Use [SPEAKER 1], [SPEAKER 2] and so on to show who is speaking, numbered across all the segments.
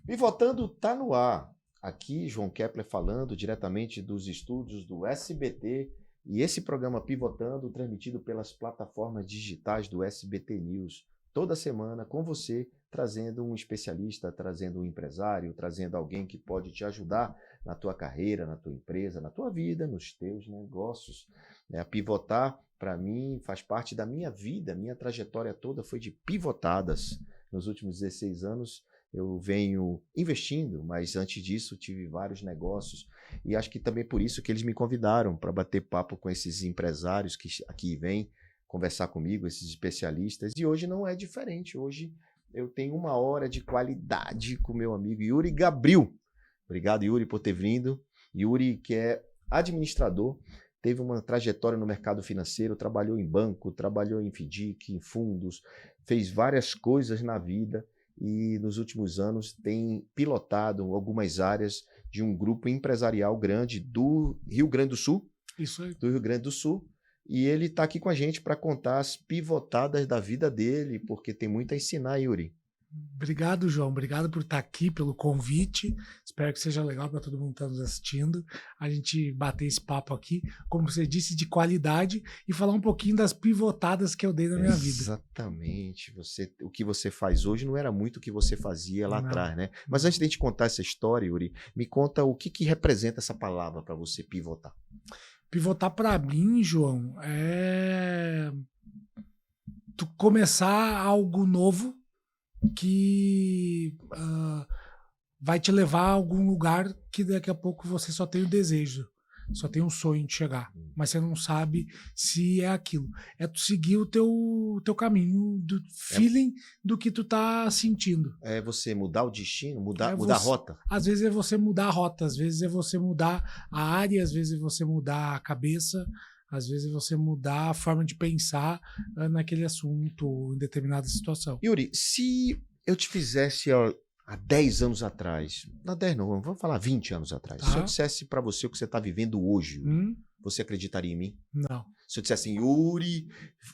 [SPEAKER 1] Pivotando tá no ar. Aqui, João Kepler falando diretamente dos estúdios do SBT e esse programa Pivotando transmitido pelas plataformas digitais do SBT News. Toda semana com você, trazendo um especialista, trazendo um empresário, trazendo alguém que pode te ajudar na tua carreira, na tua empresa, na tua vida, nos teus negócios. Pivotar, para mim, faz parte da minha vida, minha trajetória toda foi de pivotadas. Nos últimos 16 anos, eu venho investindo, mas antes disso tive vários negócios e acho que também por isso que eles me convidaram para bater papo com esses empresários que aqui vêm conversar comigo, esses especialistas, e hoje não é diferente. Hoje eu tenho 1 hora de qualidade com meu amigo Yuri Gabril. Obrigado, Yuri, por ter vindo. Yuri, que é administrador, teve uma trajetória no mercado financeiro, trabalhou em banco, trabalhou em FDIC, em fundos, fez várias coisas na vida e nos últimos anos tem pilotado algumas áreas de um grupo empresarial grande do Rio Grande do Sul.
[SPEAKER 2] Isso aí.
[SPEAKER 1] Do Rio Grande do Sul. E ele está aqui com a gente para contar as pivotadas da vida dele, porque tem muito a ensinar, Yuri.
[SPEAKER 2] Obrigado, João. Obrigado por estar aqui, pelo convite. Espero que seja legal para todo mundo que está nos assistindo. A gente bater esse papo aqui, como você disse, de qualidade e falar um pouquinho das pivotadas que eu dei na minha vida.
[SPEAKER 1] Exatamente. O que você faz hoje não era muito o que você fazia lá atrás, né? Mas antes de a gente contar essa história, Yuri, me conta o que representa essa palavra para você, pivotar.
[SPEAKER 2] Pivotar para mim, João, é tu começar algo novo que vai te levar a algum lugar que daqui a pouco você só tem o desejo, só tem um sonho de chegar, mas você não sabe se é aquilo. É tu seguir o teu caminho, do feeling do que tu tá sentindo.
[SPEAKER 1] É você mudar o destino, mudar a rota?
[SPEAKER 2] Às vezes é você mudar a rota, às vezes é você mudar a área, às vezes é você mudar a cabeça, às vezes é você mudar a forma de pensar naquele assunto, em determinada situação.
[SPEAKER 1] Yuri, se eu te fizesse há 10 anos atrás, não 10 não, vamos falar 20 anos atrás, se eu dissesse para você o que você está vivendo hoje, você acreditaria em mim?
[SPEAKER 2] Não.
[SPEAKER 1] Se eu dissesse assim, Yuri,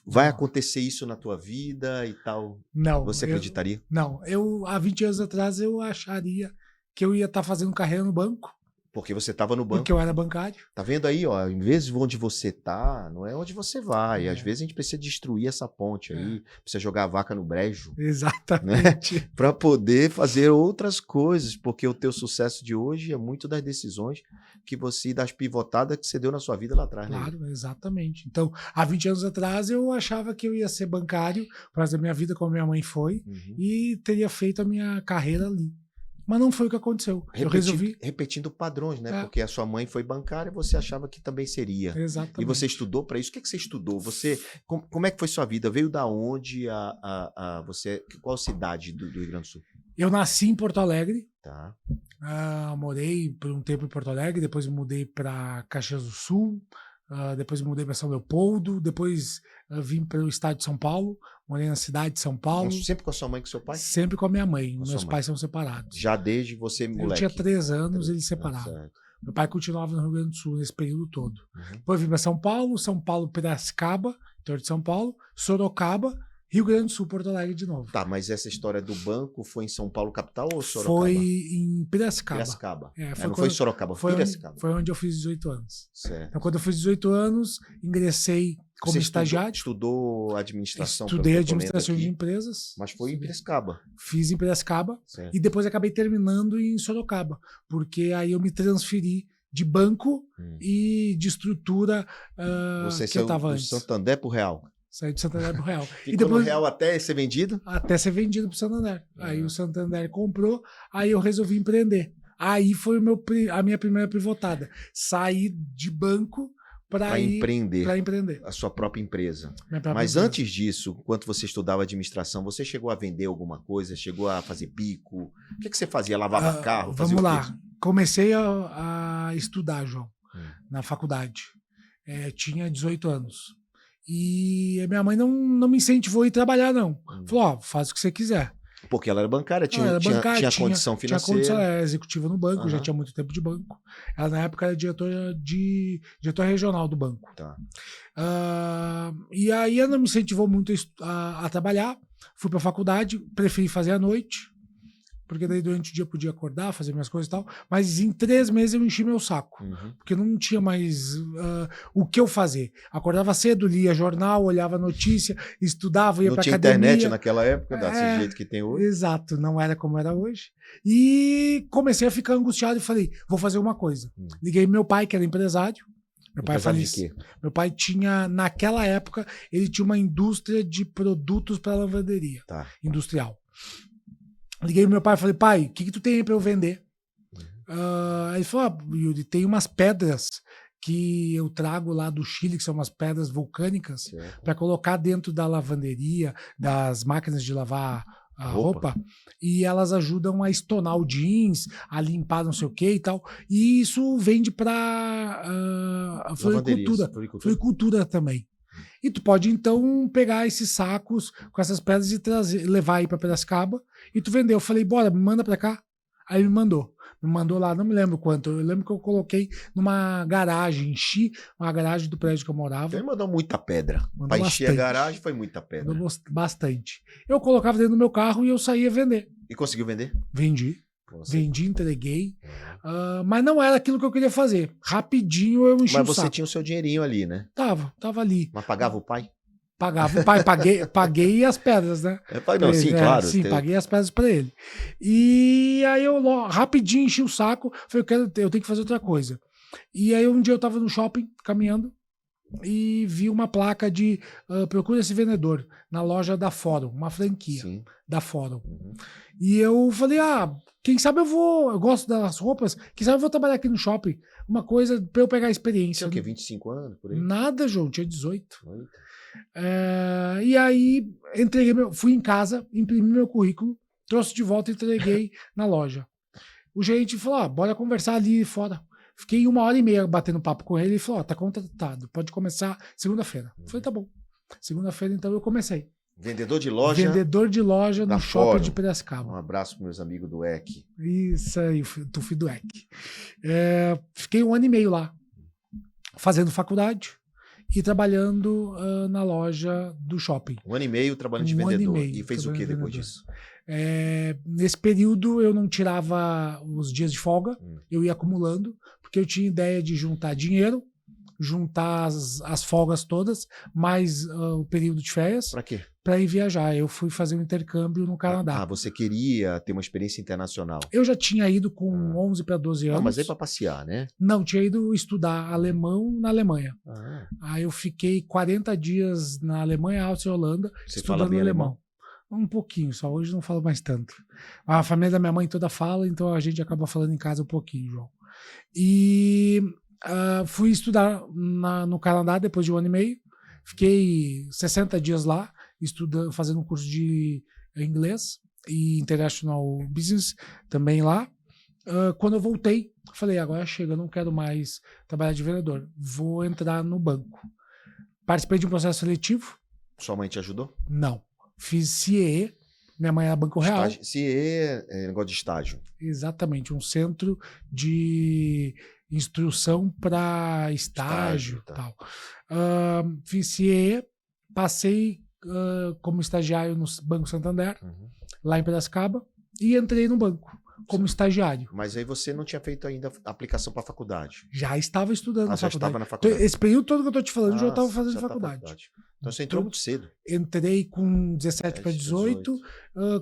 [SPEAKER 1] vai acontecer isso na tua vida e tal,
[SPEAKER 2] não,
[SPEAKER 1] você acreditaria?
[SPEAKER 2] Não, há 20 anos atrás eu acharia que eu ia estar fazendo carreira no banco.
[SPEAKER 1] Porque você estava no banco.
[SPEAKER 2] Porque eu era bancário.
[SPEAKER 1] Tá vendo aí, ó? Em vez de onde você tá, não é onde você vai. Às vezes a gente precisa destruir essa ponte aí, precisa jogar a vaca no brejo.
[SPEAKER 2] Exatamente.
[SPEAKER 1] Né? Para poder fazer outras coisas, porque o teu sucesso de hoje é muito das decisões que você, das pivotadas que você deu na sua vida lá atrás.
[SPEAKER 2] Claro,
[SPEAKER 1] né?
[SPEAKER 2] Exatamente. Então, há 20 anos atrás eu achava que eu ia ser bancário, por causa da minha vida, como minha mãe foi, e teria feito a minha carreira ali. Mas não foi o que aconteceu. Eu resolvi...
[SPEAKER 1] Repetindo padrões, né? Porque a sua mãe foi bancária e você achava que também seria.
[SPEAKER 2] Exatamente.
[SPEAKER 1] E você estudou para isso. O que você estudou? Como é que foi sua vida? Veio da onde? Qual cidade do Rio Grande do Sul?
[SPEAKER 2] Eu nasci em Porto Alegre.
[SPEAKER 1] Tá.
[SPEAKER 2] Morei por um tempo em Porto Alegre, depois me mudei para Caxias do Sul, depois me mudei para São Leopoldo, depois vim para o estado de São Paulo, morei na cidade de São Paulo.
[SPEAKER 1] Mas sempre com a sua mãe e com seu pai?
[SPEAKER 2] Sempre com a minha mãe. Meus pais são separados.
[SPEAKER 1] Já desde você moleque?
[SPEAKER 2] Eu tinha 3 anos, eles separaram. Meu pai continuava no Rio Grande do Sul nesse período todo. Depois vim para São Paulo, Piracicaba, interior de São Paulo, Sorocaba, Rio Grande do Sul, Porto Alegre de novo.
[SPEAKER 1] Tá, mas essa história do banco foi em São Paulo, capital, ou Sorocaba?
[SPEAKER 2] Foi em Piracicaba.
[SPEAKER 1] Piracicaba.
[SPEAKER 2] Não
[SPEAKER 1] foi em Sorocaba, foi Piracicaba.
[SPEAKER 2] Foi onde eu fiz 18 anos.
[SPEAKER 1] Certo.
[SPEAKER 2] Então, quando eu fiz 18 anos, ingressei como estagiário.
[SPEAKER 1] Estudou administração?
[SPEAKER 2] Estudei administração de empresas.
[SPEAKER 1] Mas foi em Piracicaba.
[SPEAKER 2] Fiz em Piracicaba.
[SPEAKER 1] Certo.
[SPEAKER 2] E depois acabei terminando em Sorocaba. Porque aí eu me transferi de banco e de estrutura que eu estava antes.
[SPEAKER 1] Do Santander pro Real?
[SPEAKER 2] Saí do Santander pro Real.
[SPEAKER 1] Ficou e depois, no Real até ser vendido?
[SPEAKER 2] Até ser vendido pro Santander. Aí o Santander comprou, aí eu resolvi empreender. Aí foi a minha primeira pivotada. Saí de banco para empreender.
[SPEAKER 1] A sua própria empresa.
[SPEAKER 2] Mas
[SPEAKER 1] antes disso, enquanto você estudava administração, você chegou a vender alguma coisa? Chegou a fazer bico? O que você fazia? Lavava carro?
[SPEAKER 2] Vamos lá. Comecei a estudar, João, na faculdade. Tinha 18 anos. E a minha mãe não me incentivou a ir trabalhar, não. Falou, faz o que você quiser.
[SPEAKER 1] Porque ela era bancária, tinha condição financeira.
[SPEAKER 2] Tinha condição, era executiva no banco, já tinha muito tempo de banco. Ela, na época, era diretora regional do banco.
[SPEAKER 1] Tá.
[SPEAKER 2] E aí ela não me incentivou muito a trabalhar. Fui para a faculdade, preferi fazer à noite. porque daí durante o dia eu podia acordar, fazer minhas coisas e tal, mas em 3 meses eu enchi meu saco, porque não tinha mais o que eu fazer. Acordava cedo, lia jornal, olhava notícia, estudava, ia
[SPEAKER 1] Não
[SPEAKER 2] pra
[SPEAKER 1] tinha
[SPEAKER 2] academia.
[SPEAKER 1] internet naquela época, desse jeito que tem hoje.
[SPEAKER 2] Exato, não era como era hoje. E comecei a ficar angustiado e falei, vou fazer uma coisa. Liguei meu pai, que era empresário. Meu pai faleceu.
[SPEAKER 1] De quê?
[SPEAKER 2] Meu pai tinha, naquela época, ele tinha uma indústria de produtos para lavanderia.
[SPEAKER 1] Tá.
[SPEAKER 2] Industrial. Liguei pro meu pai e falei, pai, o que tu tem aí pra eu vender? Ele falou, Yuri, tem umas pedras que eu trago lá do Chile, que são umas pedras vulcânicas, para colocar dentro da lavanderia, das máquinas de lavar a roupa, e elas ajudam a estonar o jeans, a limpar não sei o que e tal. E isso vende para floricultura também. E tu pode então pegar esses sacos com essas pedras e levar aí para Piracicaba e tu vender. Eu falei, bora, me manda para cá. Aí me mandou lá, não me lembro quanto. Eu lembro que eu coloquei numa garagem, enchi uma garagem do prédio que eu morava.
[SPEAKER 1] Ele mandou muita pedra. Para encher a garagem foi muita pedra.
[SPEAKER 2] Mandou bastante. Eu colocava dentro do meu carro e eu saía vender.
[SPEAKER 1] E conseguiu vender?
[SPEAKER 2] Vendi. Vendi, entreguei. Mas não era aquilo que eu queria fazer. Rapidinho eu enchi o saco.
[SPEAKER 1] Mas você tinha o seu dinheirinho ali, né?
[SPEAKER 2] Tava ali.
[SPEAKER 1] Mas pagava o pai?
[SPEAKER 2] Pagava o pai, paguei as pedras, né?
[SPEAKER 1] Não, sim, claro.
[SPEAKER 2] Sim, paguei as pedras pra ele. E aí eu rapidinho enchi o saco, falei, eu tenho que fazer outra coisa. E aí um dia eu tava no shopping, caminhando, e vi uma placa de procura esse vendedor, na loja da Fórum, uma franquia da Fórum. E eu falei, quem sabe eu gosto das roupas, quem sabe eu vou trabalhar aqui no shopping, uma coisa pra eu pegar a experiência.
[SPEAKER 1] Tinha o quê, 25 anos, por aí?
[SPEAKER 2] Nada, João, tinha 18. E aí fui em casa, imprimi meu currículo, trouxe de volta e entreguei na loja. O gerente falou, bora conversar ali fora. Fiquei 1h30 batendo papo com ele e falou, tá contratado, pode começar segunda-feira. Falei, tá bom. Segunda-feira, então, eu comecei.
[SPEAKER 1] Vendedor de loja?
[SPEAKER 2] Vendedor de loja no shopping de Piracicaba.
[SPEAKER 1] Um abraço para meus amigos do EC.
[SPEAKER 2] Isso aí, tu filho do EC. Fiquei 1 ano e meio lá, fazendo faculdade e trabalhando na loja do shopping.
[SPEAKER 1] 1 ano e meio trabalhando de vendedor. E fez o que depois disso?
[SPEAKER 2] Nesse período eu não tirava os dias de folga, eu ia acumulando, porque eu tinha ideia de juntar dinheiro, juntar as folgas todas, mais o período de férias.
[SPEAKER 1] Para quê?
[SPEAKER 2] Para ir viajar. Eu fui fazer um intercâmbio no Canadá.
[SPEAKER 1] Você queria ter uma experiência internacional?
[SPEAKER 2] Eu já tinha ido com 11 para 12 anos.
[SPEAKER 1] Mas aí para passear, né?
[SPEAKER 2] Não, tinha ido estudar alemão na Alemanha. Aí eu fiquei 40 dias na Alemanha, Áustria e Holanda,
[SPEAKER 1] Você fala bem alemão?
[SPEAKER 2] Um pouquinho só, hoje não falo mais tanto. A família da minha mãe toda fala, então a gente acaba falando em casa um pouquinho, João. E fui estudar no Canadá depois de 1 ano e meio. Fiquei 60 dias lá, estudando, fazendo um curso de inglês e International Business também lá. Quando eu voltei, falei, agora chega, eu não quero mais trabalhar de vendedor, vou entrar no banco. Participei de um processo seletivo.
[SPEAKER 1] Sua mãe te ajudou?
[SPEAKER 2] Não. Fiz CIE, minha mãe era Banco Real.
[SPEAKER 1] CIE é negócio de estágio.
[SPEAKER 2] Exatamente, um centro de instrução para estágio e tal. Fiz CIE, passei como estagiário no Banco Santander, lá em Piracicaba, e entrei no banco como estagiário.
[SPEAKER 1] Mas aí você não tinha feito ainda aplicação para faculdade?
[SPEAKER 2] Já estava estudando na faculdade.
[SPEAKER 1] Estava na faculdade.
[SPEAKER 2] Esse período todo que eu estou te falando, eu já estava fazendo faculdade.
[SPEAKER 1] Então você entrou muito cedo.
[SPEAKER 2] Entrei com 17 para 18,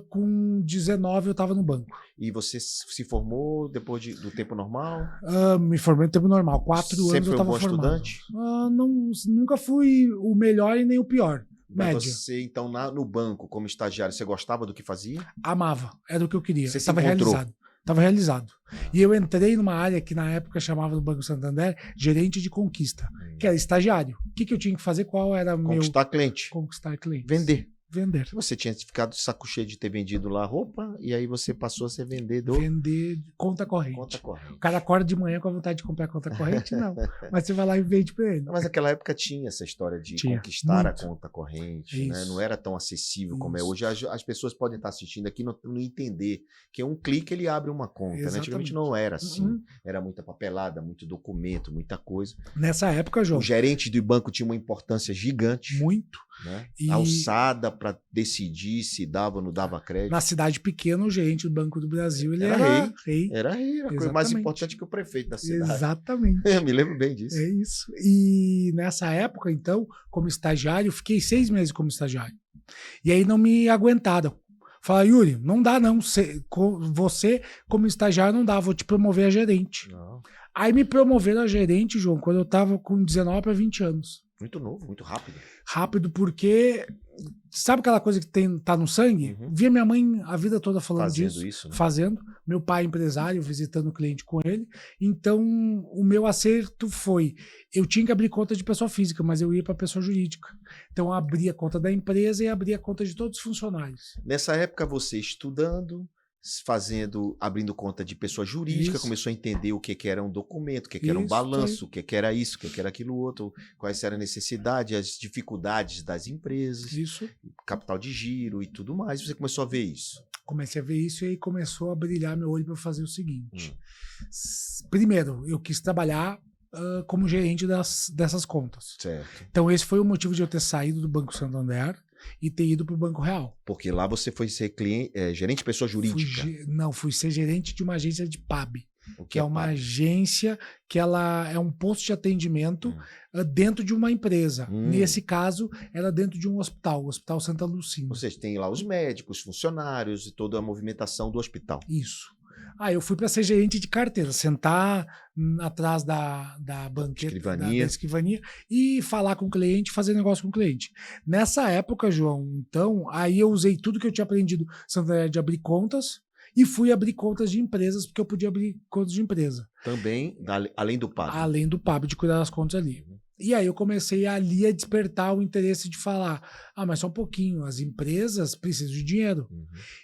[SPEAKER 2] com 19 eu estava no banco.
[SPEAKER 1] E você se formou depois do tempo normal?
[SPEAKER 2] Me formei no tempo normal, 4 anos eu estava formado. Sempre foi um bom estudante? Nunca fui o melhor e nem o pior.
[SPEAKER 1] Mas
[SPEAKER 2] média.
[SPEAKER 1] Você, então, no banco, como estagiário, você gostava do que fazia?
[SPEAKER 2] Amava, era o que eu queria.
[SPEAKER 1] Você
[SPEAKER 2] estava realizado. Estava realizado. E eu entrei numa área que na época chamava do Banco Santander gerente de conquista, que era estagiário. O que eu tinha que fazer? Qual era o meu...
[SPEAKER 1] cliente.
[SPEAKER 2] Conquistar cliente.
[SPEAKER 1] Vender.
[SPEAKER 2] Você
[SPEAKER 1] tinha ficado de saco cheio de ter vendido lá roupa e aí você passou a ser vendedor.
[SPEAKER 2] Vender conta corrente. O cara acorda de manhã com a vontade de comprar conta corrente? Não. Mas você vai lá e vende para ele.
[SPEAKER 1] Mas naquela época tinha essa história de conquistar muito. A conta corrente, né? Não era tão acessível como é hoje. As pessoas podem estar assistindo aqui e não entender que um clique ele abre uma conta. Né? Antigamente não era assim. Era muita papelada, muito documento, muita coisa.
[SPEAKER 2] Nessa época, João.
[SPEAKER 1] O gerente do banco tinha uma importância gigante.
[SPEAKER 2] Muito.
[SPEAKER 1] Né?
[SPEAKER 2] E-
[SPEAKER 1] Alçada para decidir se dava ou não dava crédito.
[SPEAKER 2] Na cidade pequena, o gerente do Banco do Brasil, ele
[SPEAKER 1] Era
[SPEAKER 2] era rei.
[SPEAKER 1] Era a coisa mais
[SPEAKER 2] Exatamente.
[SPEAKER 1] importante que o prefeito da cidade.
[SPEAKER 2] Exatamente.
[SPEAKER 1] Eu me lembro bem disso.
[SPEAKER 2] É isso. E nessa época, então, como estagiário, eu fiquei 6 meses como estagiário. E aí não me aguentaram. Falaram, Yuri, não dá não. Você, como estagiário, não dá. Vou te promover a gerente.
[SPEAKER 1] Não,
[SPEAKER 2] Aí me promoveram a gerente, João, quando eu tava com 19 para 20 anos.
[SPEAKER 1] muito novo, muito rápido.
[SPEAKER 2] Rápido, porque sabe aquela coisa que tá no sangue?
[SPEAKER 1] Uhum.
[SPEAKER 2] Via minha mãe a vida toda falando
[SPEAKER 1] Fazendo
[SPEAKER 2] disso.
[SPEAKER 1] isso, né?
[SPEAKER 2] Fazendo. Meu pai empresário, visitando o cliente com ele. Então, o meu acerto foi, eu tinha que abrir conta de pessoa física, mas eu ia para pessoa jurídica. Então, eu abria a conta da empresa e abria a conta de todos os funcionários.
[SPEAKER 1] Nessa época, você estudando, abrindo conta de pessoa jurídica,
[SPEAKER 2] Isso.
[SPEAKER 1] começou a entender o que era um documento, o que era um
[SPEAKER 2] Isso,
[SPEAKER 1] balanço, o que era isso, o que era aquilo outro, quais eram a necessidade, as dificuldades das empresas,
[SPEAKER 2] Isso.
[SPEAKER 1] capital de giro e tudo mais. Você começou a ver isso.
[SPEAKER 2] Comecei a ver isso e aí começou a brilhar meu olho para fazer o seguinte. Primeiro, eu quis trabalhar como gerente dessas contas.
[SPEAKER 1] Certo.
[SPEAKER 2] Então, esse foi o motivo de eu ter saído do Banco Santander e ter ido para o Banco Real.
[SPEAKER 1] Porque lá você foi ser gerente de pessoa jurídica.
[SPEAKER 2] Fui ser gerente de uma agência de PAB,
[SPEAKER 1] O
[SPEAKER 2] que é uma
[SPEAKER 1] PAB?
[SPEAKER 2] agência que ela é um posto de atendimento dentro de uma empresa. Nesse caso, era dentro de um hospital, o Hospital Santa Lucina.
[SPEAKER 1] Ou seja, tem lá os médicos, funcionários e toda a movimentação do hospital.
[SPEAKER 2] Isso. Eu fui para ser gerente de carteira, sentar atrás da banqueta,
[SPEAKER 1] Escrivania.
[SPEAKER 2] da escrivania e falar com o cliente, fazer negócio com o cliente. Nessa época, João, então, aí eu usei tudo que eu tinha aprendido Santander de abrir contas e fui abrir contas de empresas, porque eu podia abrir contas de empresa.
[SPEAKER 1] Também, além do PAB.
[SPEAKER 2] Além do PAB, de cuidar das contas ali. E aí eu comecei ali a despertar o interesse de falar, mas só um pouquinho, as empresas precisam de dinheiro.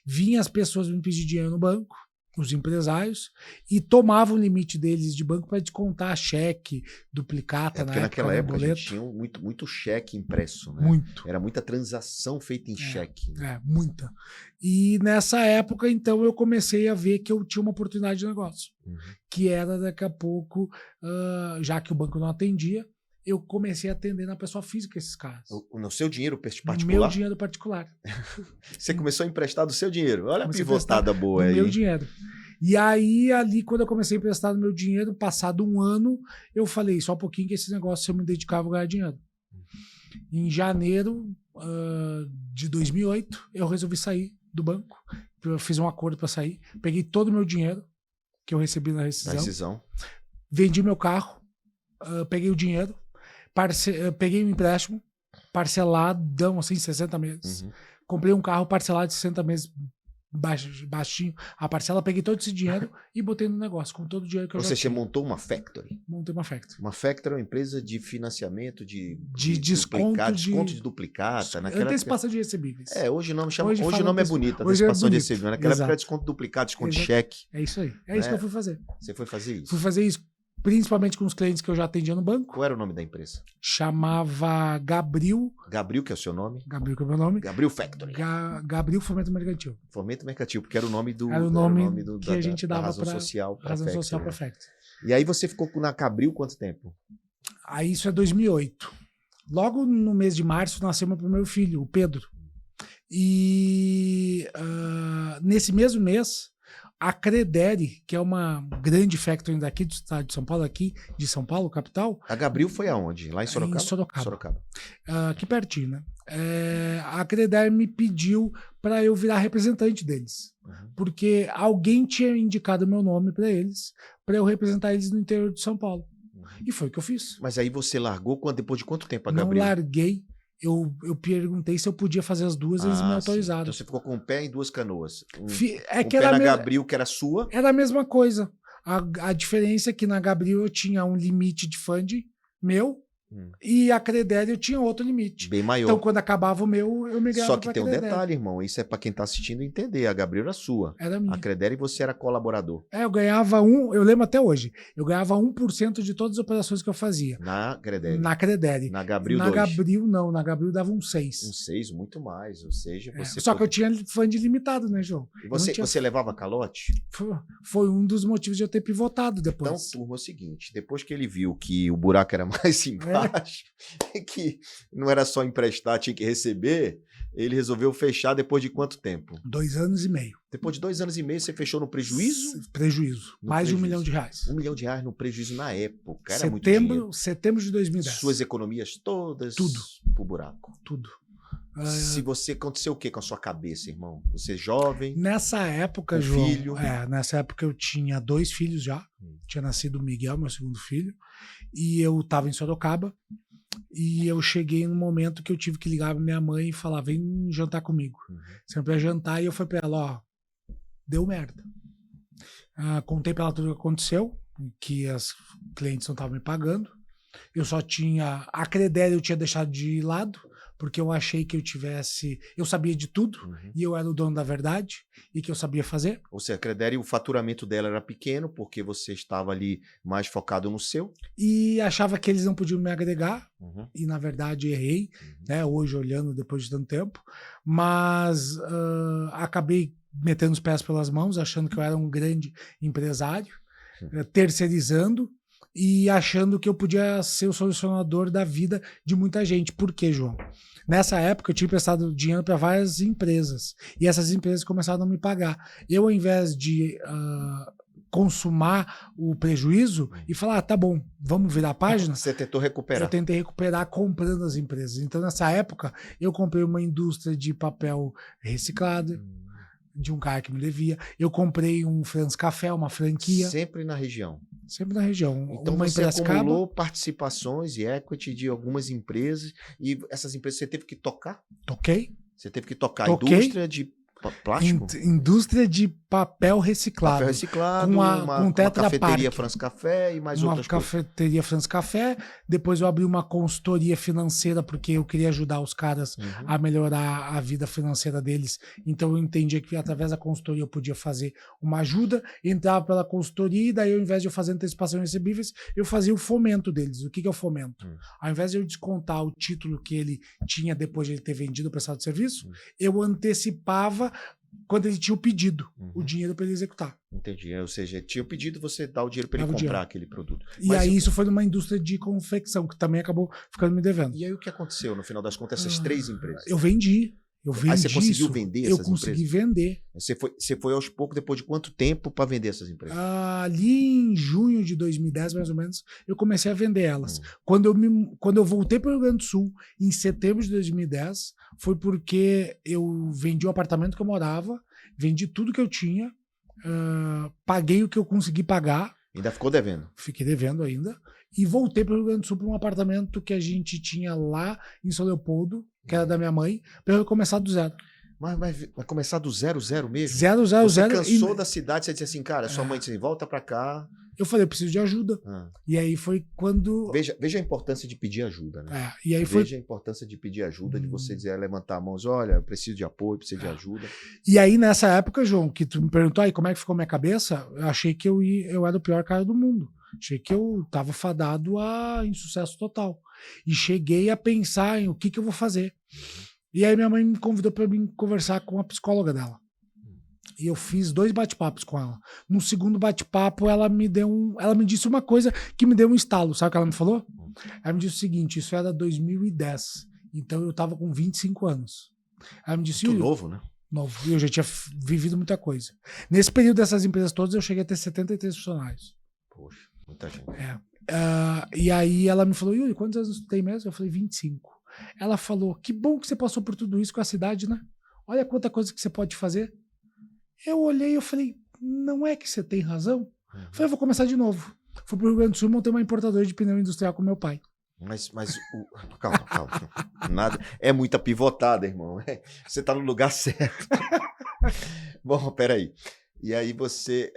[SPEAKER 2] Vinham as pessoas me pedir dinheiro no banco, os empresários, e tomavam o limite deles de banco para descontar cheque, duplicata,
[SPEAKER 1] Porque
[SPEAKER 2] na
[SPEAKER 1] naquela época a
[SPEAKER 2] boleto.
[SPEAKER 1] gente tinha muito cheque impresso, né?
[SPEAKER 2] Muito.
[SPEAKER 1] Era muita transação feita em cheque. Né?
[SPEAKER 2] Muita. E nessa época, então, eu comecei a ver que eu tinha uma oportunidade de negócio. Que era, daqui a pouco, já que o banco não atendia, eu comecei a atender na pessoa física esses caras.
[SPEAKER 1] No seu dinheiro
[SPEAKER 2] No
[SPEAKER 1] particular?
[SPEAKER 2] meu dinheiro particular.
[SPEAKER 1] Você começou a emprestar do seu dinheiro. Olha a
[SPEAKER 2] Comecei a
[SPEAKER 1] pivotada boa
[SPEAKER 2] no
[SPEAKER 1] aí.
[SPEAKER 2] meu dinheiro. E aí, ali, quando eu comecei a emprestar no meu dinheiro, passado um ano, eu falei, só um pouquinho que esse negócio, se eu me dedicar, eu vou ganhar dinheiro. Em janeiro de 2008, eu resolvi sair do banco. Eu fiz um acordo para sair. Peguei todo o meu dinheiro que eu recebi na rescisão. Vendi meu carro. Peguei o dinheiro. Peguei um empréstimo parceladão, assim, 60 meses. Comprei um carro parcelado de 60 meses, baixinho. A parcela, peguei todo esse dinheiro e botei no negócio, com todo o dinheiro que eu já tinha.
[SPEAKER 1] Você montou uma factory?
[SPEAKER 2] Montei uma factory.
[SPEAKER 1] Uma factory é uma empresa de financiamento de
[SPEAKER 2] desconto
[SPEAKER 1] de duplicata.
[SPEAKER 2] Antecipação de recebíveis.
[SPEAKER 1] Hoje o nome é bonito, antecipação de recebíveis. Naquela época era desconto duplicado, desconto de cheque.
[SPEAKER 2] É isso aí. É isso que eu fui fazer.
[SPEAKER 1] Você foi fazer isso?
[SPEAKER 2] Fui fazer isso, principalmente com os clientes que eu já atendia no banco.
[SPEAKER 1] Qual era o nome da empresa?
[SPEAKER 2] Chamava Gabril.
[SPEAKER 1] Gabril, que é o seu nome?
[SPEAKER 2] Gabril, que é o meu nome.
[SPEAKER 1] Gabril Factory.
[SPEAKER 2] Gabril Fomento Mercantil.
[SPEAKER 1] Fomento Mercantil, porque era o nome do.
[SPEAKER 2] Era o nome que a gente dava
[SPEAKER 1] razão social para
[SPEAKER 2] razão social para
[SPEAKER 1] Factory.
[SPEAKER 2] Factory.
[SPEAKER 1] E aí você ficou na Gabril quanto tempo?
[SPEAKER 2] Aí isso é 2008. Logo no mês de março nasceu meu primeiro filho, o Pedro. E nesse mesmo mês, a Credere, que é uma grande factory daqui do estado de São Paulo, aqui de São Paulo, capital.
[SPEAKER 1] A Gabril foi aonde? Lá em Sorocaba?
[SPEAKER 2] Em
[SPEAKER 1] Sorocaba.
[SPEAKER 2] Aqui pertinho, né? A Credere me pediu para eu virar representante deles. Porque alguém tinha indicado meu nome para eles, para eu representar eles no interior de São Paulo. E foi o que eu fiz.
[SPEAKER 1] Mas aí você largou depois de quanto tempo a
[SPEAKER 2] Não
[SPEAKER 1] Gabril?
[SPEAKER 2] larguei. Eu perguntei se eu podia fazer as duas, eles me autorizaram.
[SPEAKER 1] Então você ficou com um pé em duas canoas. Um
[SPEAKER 2] que
[SPEAKER 1] pé
[SPEAKER 2] era
[SPEAKER 1] na Gabril, que era sua.
[SPEAKER 2] Era a mesma coisa. A diferença é que na Gabril eu tinha um limite de fund meu e a Credere eu tinha outro limite.
[SPEAKER 1] Bem maior.
[SPEAKER 2] Então quando acabava o meu, eu migrava.
[SPEAKER 1] Só que tem um detalhe, irmão. Isso é para quem tá assistindo entender. A Gabril era sua.
[SPEAKER 2] Era minha.
[SPEAKER 1] A Credere você era colaborador.
[SPEAKER 2] Eu ganhava eu lembro até hoje, eu ganhava 1% de todas as operações que eu fazia.
[SPEAKER 1] Na Credere.
[SPEAKER 2] Na Credere.
[SPEAKER 1] Na Gabril,
[SPEAKER 2] na
[SPEAKER 1] 2.
[SPEAKER 2] Gabril, não. Na Gabril dava um 6.
[SPEAKER 1] Um 6, muito mais. Ou seja, você.
[SPEAKER 2] Só que eu tinha fund limitado, né, João?
[SPEAKER 1] E você levava calote?
[SPEAKER 2] Foi um dos motivos de eu ter pivotado
[SPEAKER 1] Então,
[SPEAKER 2] depois.
[SPEAKER 1] turma, é o seguinte: depois que ele viu que o buraco era mais embaixo, acho que não era só emprestar, tinha que receber. Ele resolveu fechar depois de quanto tempo?
[SPEAKER 2] 2 anos e meio.
[SPEAKER 1] Depois de 2 anos e meio, você fechou no prejuízo?
[SPEAKER 2] Prejuízo.
[SPEAKER 1] No
[SPEAKER 2] Mais de
[SPEAKER 1] prejuízo.
[SPEAKER 2] R$1 milhão.
[SPEAKER 1] R$1 milhão no prejuízo na época. Era muito dinheiro.
[SPEAKER 2] Setembro de 2010.
[SPEAKER 1] Suas economias todas
[SPEAKER 2] Tudo.
[SPEAKER 1] pro buraco.
[SPEAKER 2] Tudo.
[SPEAKER 1] Se você aconteceu o que com a sua cabeça, irmão? Você é jovem?
[SPEAKER 2] Nessa época,
[SPEAKER 1] com
[SPEAKER 2] João,
[SPEAKER 1] filho?
[SPEAKER 2] nessa época eu tinha 2 filhos já. Tinha nascido o Miguel, meu segundo filho, e eu tava em Sorocaba. E eu cheguei num momento que eu tive que ligar pra minha mãe e falar: vem jantar comigo. Sempre ia jantar, e eu falei pra ela: ó, deu merda. Contei pra ela tudo o que aconteceu, que as clientes não estavam me pagando. Eu só tinha a Credere, eu tinha deixado de lado, porque eu achei que eu sabia de tudo, e eu era o dono da verdade, e que eu sabia fazer.
[SPEAKER 1] Ou seja, a Credere, o faturamento dela era pequeno, porque você estava ali mais focado no seu.
[SPEAKER 2] E achava que eles não podiam me agregar, e na verdade errei, né? Hoje olhando depois de tanto tempo, mas acabei metendo os pés pelas mãos, achando que eu era um grande empresário, terceirizando, e achando que eu podia ser o solucionador da vida de muita gente. Por quê, João? Nessa época eu tinha emprestado dinheiro para várias empresas, e essas empresas começaram a me pagar. Eu, ao invés de consumar o prejuízo e falar, tá bom, vamos virar a página.
[SPEAKER 1] Você tentou recuperar.
[SPEAKER 2] Eu tentei recuperar comprando as empresas. Então, nessa época, eu comprei uma indústria de papel reciclado, de um cara que me devia. Eu comprei um Franz Café, uma franquia.
[SPEAKER 1] Sempre na região.
[SPEAKER 2] Sempre na região.
[SPEAKER 1] Então
[SPEAKER 2] uma
[SPEAKER 1] você
[SPEAKER 2] Piracicaba,
[SPEAKER 1] acumulou participações e equity de algumas empresas, e essas empresas você teve que tocar?
[SPEAKER 2] Toquei.
[SPEAKER 1] Você teve que tocar.
[SPEAKER 2] Toquei.
[SPEAKER 1] Indústria de plástico?
[SPEAKER 2] Indústria de papel reciclado.
[SPEAKER 1] Papel reciclado,
[SPEAKER 2] com
[SPEAKER 1] uma cafeteria
[SPEAKER 2] Park.
[SPEAKER 1] Franz Café e mais outras coisas.
[SPEAKER 2] Uma cafeteria Franz Café. Depois eu abri uma consultoria financeira, porque eu queria ajudar os caras a melhorar a vida financeira deles. Então eu entendia que através da consultoria eu podia fazer uma ajuda, entrava pela consultoria, e daí ao invés de eu fazer antecipação de recebíveis, eu fazia o fomento deles. O que é o fomento? Ao invés de eu descontar o título que ele tinha depois de ele ter vendido o prestado de serviço, eu antecipava quando ele tinha o pedido, o dinheiro para ele executar.
[SPEAKER 1] Entendi. Ou seja, tinha o pedido, você dá o dinheiro para ele comprar aquele produto.
[SPEAKER 2] E aí isso foi numa indústria de confecção, que também acabou ficando me devendo.
[SPEAKER 1] E aí o que aconteceu, no final das contas, essas 3 empresas?
[SPEAKER 2] Eu vendi. Aí
[SPEAKER 1] você conseguiu vender essas empresas?
[SPEAKER 2] Eu consegui vender.
[SPEAKER 1] Você foi aos poucos, depois de quanto tempo para vender essas empresas?
[SPEAKER 2] Ali em junho de 2010, mais ou menos, eu comecei a vender elas. Quando eu voltei para o Rio Grande do Sul, em setembro de 2010, foi porque eu vendi o apartamento que eu morava, vendi tudo que eu tinha, paguei o que eu consegui pagar.
[SPEAKER 1] Ainda ficou devendo?
[SPEAKER 2] Fiquei devendo ainda. E voltei para o Rio Grande do Sul para um apartamento que a gente tinha lá em São Leopoldo, que era da minha mãe, para eu começar do zero.
[SPEAKER 1] Mas vai começar do zero mesmo?
[SPEAKER 2] Zero.
[SPEAKER 1] Você cansou da cidade, você disse assim, cara, sua mãe disse, volta para cá.
[SPEAKER 2] Eu falei, eu preciso de ajuda. E aí foi quando...
[SPEAKER 1] Veja a importância de pedir ajuda, né?
[SPEAKER 2] E aí
[SPEAKER 1] veja a importância de pedir ajuda, de você dizer, levantar a mão, olha, eu preciso de apoio, preciso de ajuda.
[SPEAKER 2] E aí, nessa época, João, que tu me perguntou aí como é que ficou minha cabeça, eu achei que eu era o pior cara do mundo. Achei que eu tava fadado a insucesso total. E cheguei a pensar em o que eu vou fazer. E aí minha mãe me convidou para mim conversar com a psicóloga dela. E eu fiz 2 bate-papos com ela. No segundo bate-papo, ela me disse uma coisa que me deu um estalo. Sabe o que ela me falou? Ela me disse o seguinte, isso era 2010. Então eu tava com 25 anos. Ela me disse...
[SPEAKER 1] Muito novo, né?
[SPEAKER 2] Novo. E eu já tinha vivido muita coisa. Nesse período dessas empresas todas, eu cheguei a ter 73 funcionários.
[SPEAKER 1] Poxa, muita gente.
[SPEAKER 2] E aí ela me falou, Yuri, quantos anos tu tem mesmo? Eu falei, 25. Ela falou, que bom que você passou por tudo isso com a cidade, né? Olha quanta coisa que você pode fazer. Eu olhei e eu falei, não é que você tem razão? Eu falei, eu vou começar de novo. Fui pro Rio Grande do Sul e montei uma importadora de pneu industrial com meu pai.
[SPEAKER 1] Calma. Nada, é muita pivotada, irmão. Você tá no lugar certo. Bom, peraí. E aí você,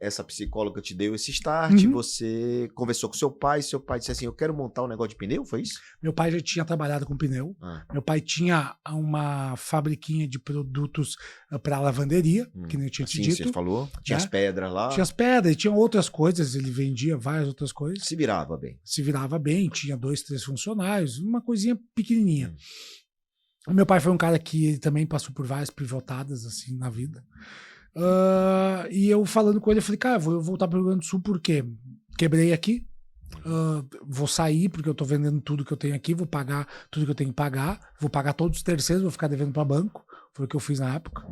[SPEAKER 1] essa psicóloga te deu esse start, você conversou com seu pai disse assim, eu quero montar um negócio de pneu, foi isso?
[SPEAKER 2] Meu pai já tinha trabalhado com pneu, meu pai tinha uma fabriquinha de produtos para lavanderia, que nem eu tinha te dito.
[SPEAKER 1] Você falou, tinha as pedras lá.
[SPEAKER 2] Tinha as pedras, tinha outras coisas, ele vendia várias outras coisas.
[SPEAKER 1] Se virava bem.
[SPEAKER 2] Se virava bem, tinha 2, 3 funcionários, uma coisinha pequenininha. O meu pai foi um cara que ele também passou por várias pivotadas assim na vida. E eu falando com ele, eu falei, cara, vou voltar para o Rio Grande do Sul porque quebrei aqui, Vou sair porque eu tô vendendo tudo que eu tenho aqui, vou pagar tudo que eu tenho que pagar, vou pagar todos os terceiros, vou ficar devendo para banco. Foi o que eu fiz na época.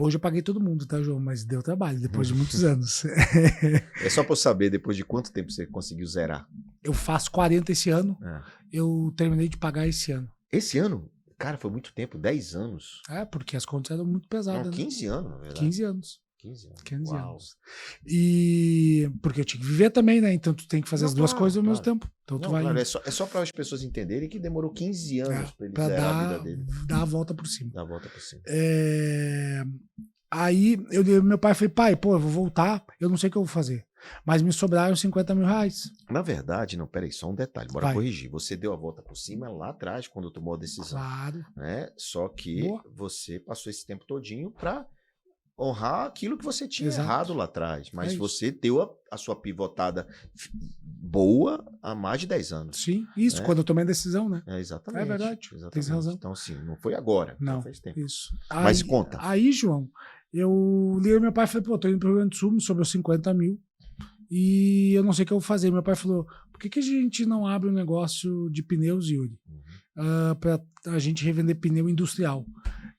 [SPEAKER 2] Hoje eu paguei todo mundo, tá, João? Mas deu trabalho, depois de muitos anos.
[SPEAKER 1] É só para eu saber, depois de quanto tempo você conseguiu zerar?
[SPEAKER 2] Eu faço 40 esse ano. Eu terminei de pagar esse ano.
[SPEAKER 1] Esse ano? Cara, foi muito tempo, 10 anos.
[SPEAKER 2] Porque as contas eram muito pesadas.
[SPEAKER 1] Não, 15 anos, na verdade.
[SPEAKER 2] 15 anos.
[SPEAKER 1] 15
[SPEAKER 2] anos. E porque eu tinha que viver também, né? Então tu tem que fazer as duas coisas ao mesmo tempo. Então tu vai.
[SPEAKER 1] Claro, é só para as pessoas entenderem que demorou 15 anos para ele zerar a vida dele.
[SPEAKER 2] Dar a volta por cima.
[SPEAKER 1] Dar a volta por cima.
[SPEAKER 2] Aí meu pai falou, pai, pô, eu vou voltar, eu não sei o que eu vou fazer. Mas me sobraram 50 mil reais.
[SPEAKER 1] Na verdade, não, peraí, só um detalhe, bora corrigir. Você deu a volta por cima lá atrás, quando tomou a decisão.
[SPEAKER 2] Claro.
[SPEAKER 1] Né? Só que você passou esse tempo todinho para honrar aquilo que você tinha errado lá atrás. Mas você deu a sua pivotada boa há mais de 10 anos.
[SPEAKER 2] Sim, isso, quando eu tomei a decisão, né?
[SPEAKER 1] Exatamente.
[SPEAKER 2] É verdade, tem razão.
[SPEAKER 1] Então, assim, não foi agora.
[SPEAKER 2] Não,
[SPEAKER 1] faz tempo.
[SPEAKER 2] Isso.
[SPEAKER 1] Mas conta.
[SPEAKER 2] Aí, João, eu liguei ao meu pai e falei, pô, tô indo pro Rio Grande do Sul, me sobrou 50 mil. E eu não sei o que eu vou fazer. Meu pai falou, por que a gente não abre um negócio de pneus, Yuri? Pra a gente revender pneu industrial.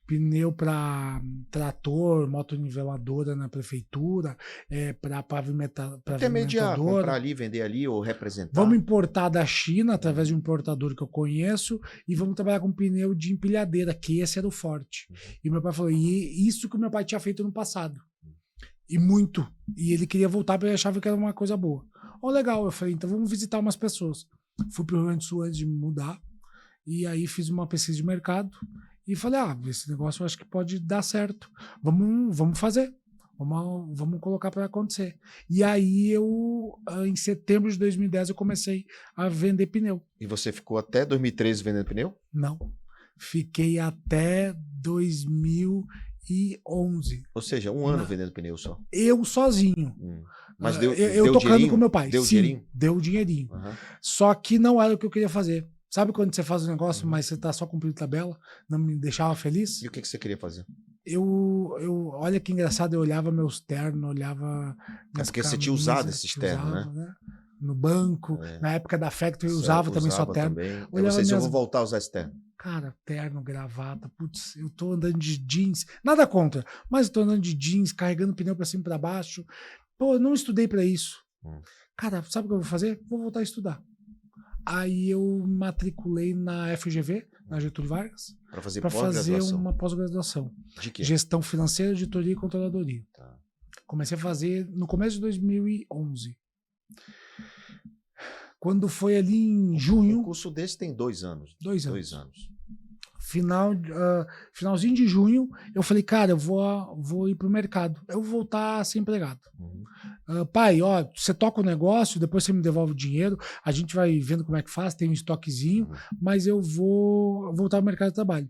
[SPEAKER 2] Pneu para trator, motoniveladora na prefeitura, para pavimentadora.
[SPEAKER 1] Intermediar, comprar ali, vender ali ou representar.
[SPEAKER 2] Vamos importar da China através de um importador que eu conheço e vamos trabalhar com pneu de empilhadeira, que esse era o forte. E meu pai falou, e isso que o meu pai tinha feito no passado. E muito. E ele queria voltar porque ele achava que era uma coisa boa. Legal. Eu falei, então vamos visitar umas pessoas. Fui para o Rio Grande do Sul antes de me mudar. E aí fiz uma pesquisa de mercado. E falei, esse negócio eu acho que pode dar certo. Vamos fazer. Vamos colocar para acontecer. E aí em setembro de 2010, eu comecei a vender pneu.
[SPEAKER 1] E você ficou até 2013 vendendo pneu?
[SPEAKER 2] Não. Fiquei até 2011.
[SPEAKER 1] Ou seja, um ano vendendo pneu só.
[SPEAKER 2] Eu sozinho.
[SPEAKER 1] Mas deu
[SPEAKER 2] tocando
[SPEAKER 1] dinheirinho?
[SPEAKER 2] com meu pai.
[SPEAKER 1] Deu
[SPEAKER 2] Sim,
[SPEAKER 1] dinheirinho?
[SPEAKER 2] Deu dinheirinho. Só que não era o que eu queria fazer. Sabe quando você faz um negócio, mas você tá só cumprindo tabela? Não me deixava feliz?
[SPEAKER 1] E o que você queria fazer?
[SPEAKER 2] Olha que engraçado, eu olhava meus ternos, olhava...
[SPEAKER 1] Porque você tinha usado esses ternos, né?
[SPEAKER 2] No banco, na época da Factory eu usava também só terno.
[SPEAKER 1] Você disse, eu vou voltar a usar esse terno.
[SPEAKER 2] Cara, terno, gravata, putz, eu tô andando de jeans, nada contra, mas eu tô andando de jeans, carregando pneu pra cima e pra baixo. Pô, eu não estudei pra isso. Cara, sabe o que eu vou fazer? Vou voltar a estudar. Aí eu matriculei na FGV, na Getúlio Vargas, para fazer uma pós-graduação.
[SPEAKER 1] De quê?
[SPEAKER 2] Gestão financeira, auditoria e controladoria. Tá. Comecei a fazer no começo de 2011. Quando foi ali em junho...
[SPEAKER 1] Um curso desse tem 2 anos.
[SPEAKER 2] 2 anos. Finalzinho de junho, eu falei, cara, eu vou ir pro mercado. Eu vou voltar a ser empregado. Pai, você toca o negócio, depois você me devolve o dinheiro, a gente vai vendo como é que faz, tem um estoquezinho, mas eu vou voltar ao mercado de trabalho.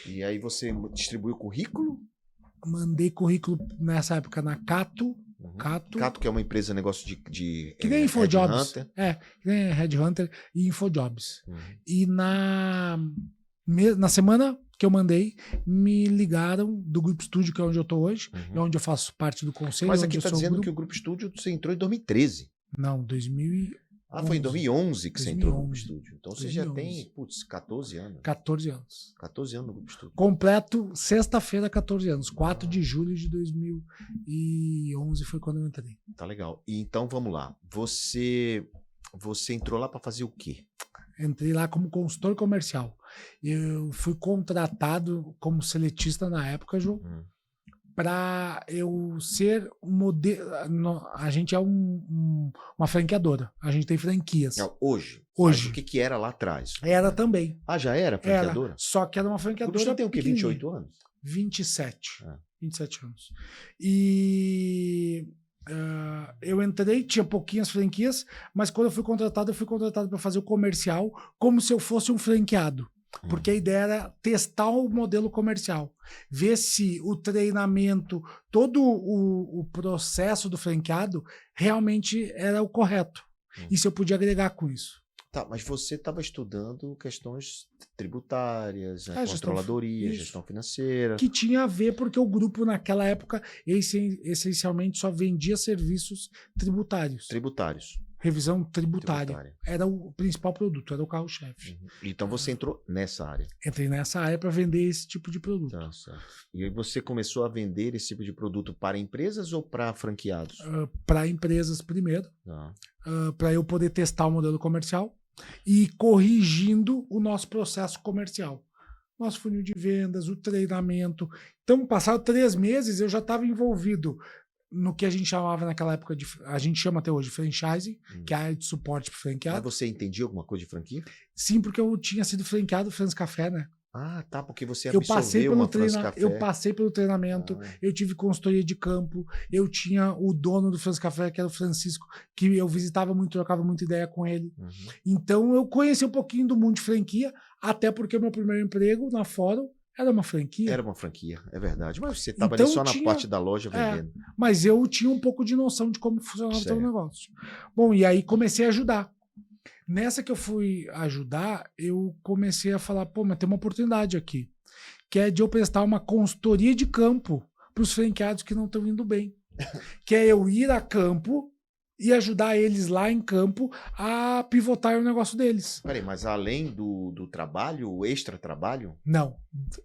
[SPEAKER 1] E aí você distribuiu currículo?
[SPEAKER 2] Mandei currículo nessa época na Cato.
[SPEAKER 1] Cato, que é uma empresa, negócio de
[SPEAKER 2] que nem InfoJobs. Que nem Headhunter e InfoJobs. E na semana que eu mandei, me ligaram do Grupo Estúdio, que é onde eu tô hoje, é onde eu faço parte do conselho.
[SPEAKER 1] Mas aqui tá dizendo que o Grupo Estúdio você entrou em 2013.
[SPEAKER 2] Não, 2011.
[SPEAKER 1] Foi em 2011 que você entrou no Grupo Estúdio. Então você já tem, 14 anos.
[SPEAKER 2] 14 anos.
[SPEAKER 1] 14 anos no Grupo Estúdio.
[SPEAKER 2] Completo sexta-feira, 14 anos. 4 de julho de 2011 foi quando eu entrei.
[SPEAKER 1] Tá legal. E então vamos lá. Você entrou lá para fazer o quê?
[SPEAKER 2] Entrei lá como consultor comercial. Eu fui contratado como seletista na época, João, para eu ser um modelo. A gente é uma franqueadora. A gente tem franquias.
[SPEAKER 1] Hoje.
[SPEAKER 2] Mas
[SPEAKER 1] o que era lá atrás?
[SPEAKER 2] Era também.
[SPEAKER 1] Já era franqueadora?
[SPEAKER 2] Só que era uma franqueadora.
[SPEAKER 1] Você tem o quê? 28 anos?
[SPEAKER 2] 27. 27 anos. E... eu entrei, tinha pouquinhas franquias, mas quando eu fui contratado para fazer o comercial como se eu fosse um franqueado. Porque a ideia era testar o modelo comercial, ver se o treinamento, todo o processo do franqueado realmente era o correto. E se eu podia agregar com isso.
[SPEAKER 1] Tá, mas você estava estudando questões tributárias, controladoria, gestão financeira.
[SPEAKER 2] Que tinha a ver porque o grupo naquela época essencialmente só vendia serviços tributários. revisão tributária. Era o principal produto, era o carro-chefe.
[SPEAKER 1] Então você entrou nessa área.
[SPEAKER 2] Entrei nessa área para vender esse tipo de produto.
[SPEAKER 1] Tá, certo. E aí você começou a vender esse tipo de produto para empresas ou para franqueados?
[SPEAKER 2] Para empresas primeiro,
[SPEAKER 1] Tá.
[SPEAKER 2] para eu poder testar o modelo comercial e ir corrigindo o nosso processo comercial. Nosso funil de vendas, o treinamento. Então, passados 3 meses, eu já estava envolvido no que a gente chamava naquela época a gente chama até hoje de franchising, que é a área de suporte para franqueado.
[SPEAKER 1] Mas você entendia alguma coisa de franquia?
[SPEAKER 2] Sim, porque eu tinha sido franqueado France Café, né?
[SPEAKER 1] Ah, tá, porque você
[SPEAKER 2] Eu passei
[SPEAKER 1] absorveu
[SPEAKER 2] pelo
[SPEAKER 1] uma France Café.
[SPEAKER 2] Eu passei pelo treinamento, eu tive consultoria de campo, eu tinha o dono do France Café, que era o Francisco, que eu visitava muito, trocava muita ideia com ele. Então eu conheci um pouquinho do mundo de franquia, até porque o meu primeiro emprego na Fórum era uma franquia.
[SPEAKER 1] Era uma franquia, é verdade. Mas você estava
[SPEAKER 2] Então,
[SPEAKER 1] ali só na parte da loja vendendo.
[SPEAKER 2] Mas eu tinha um pouco de noção de como funcionava o negócio. Bom, e aí comecei a ajudar. Nessa que eu fui ajudar, eu comecei a falar, pô, mas tem uma oportunidade aqui, que é de eu prestar uma consultoria de campo para os franqueados que não estão indo bem. Que é eu ir a campo e ajudar eles lá em campo a pivotar o negócio deles.
[SPEAKER 1] Peraí, mas além do trabalho, o extra trabalho?
[SPEAKER 2] Não.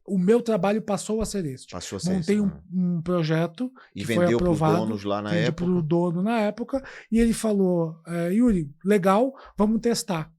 [SPEAKER 2] O meu trabalho passou a ser este.
[SPEAKER 1] Passou a ser
[SPEAKER 2] Montei um projeto
[SPEAKER 1] e
[SPEAKER 2] que foi
[SPEAKER 1] vendeu
[SPEAKER 2] aprovado.
[SPEAKER 1] Para donos lá na
[SPEAKER 2] vendi
[SPEAKER 1] época.
[SPEAKER 2] Para o dono na época. E ele falou, Yuri, legal, vamos testar.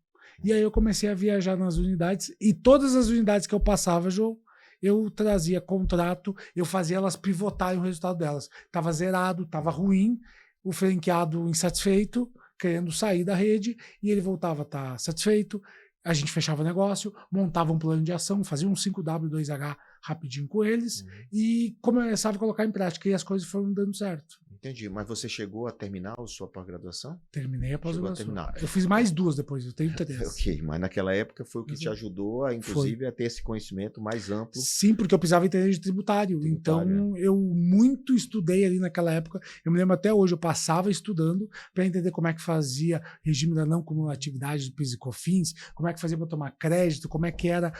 [SPEAKER 2] E aí eu comecei a viajar nas unidades. E todas as unidades que eu passava, João, eu trazia contrato, eu fazia elas pivotarem o resultado delas. Estava zerado, estava ruim. O franqueado insatisfeito, querendo sair da rede, e ele voltava a estar satisfeito. A gente fechava o negócio, montava um plano de ação, fazia um 5W2H rapidinho com eles e começava a colocar em prática. E as coisas foram dando certo.
[SPEAKER 1] Entendi. Mas você chegou a terminar a sua pós-graduação?
[SPEAKER 2] Terminei a pós-graduação. Eu fiz mais 2 depois, eu tenho 3.
[SPEAKER 1] Ok, mas naquela época foi o que te ajudou, inclusive, a ter esse conhecimento mais amplo.
[SPEAKER 2] Sim, porque eu precisava entender de tributário. Então, eu muito estudei ali naquela época. Eu me lembro até hoje, eu passava estudando para entender como é que fazia regime da não cumulatividade do PIS e COFINS, como é que fazia para tomar crédito, como é que era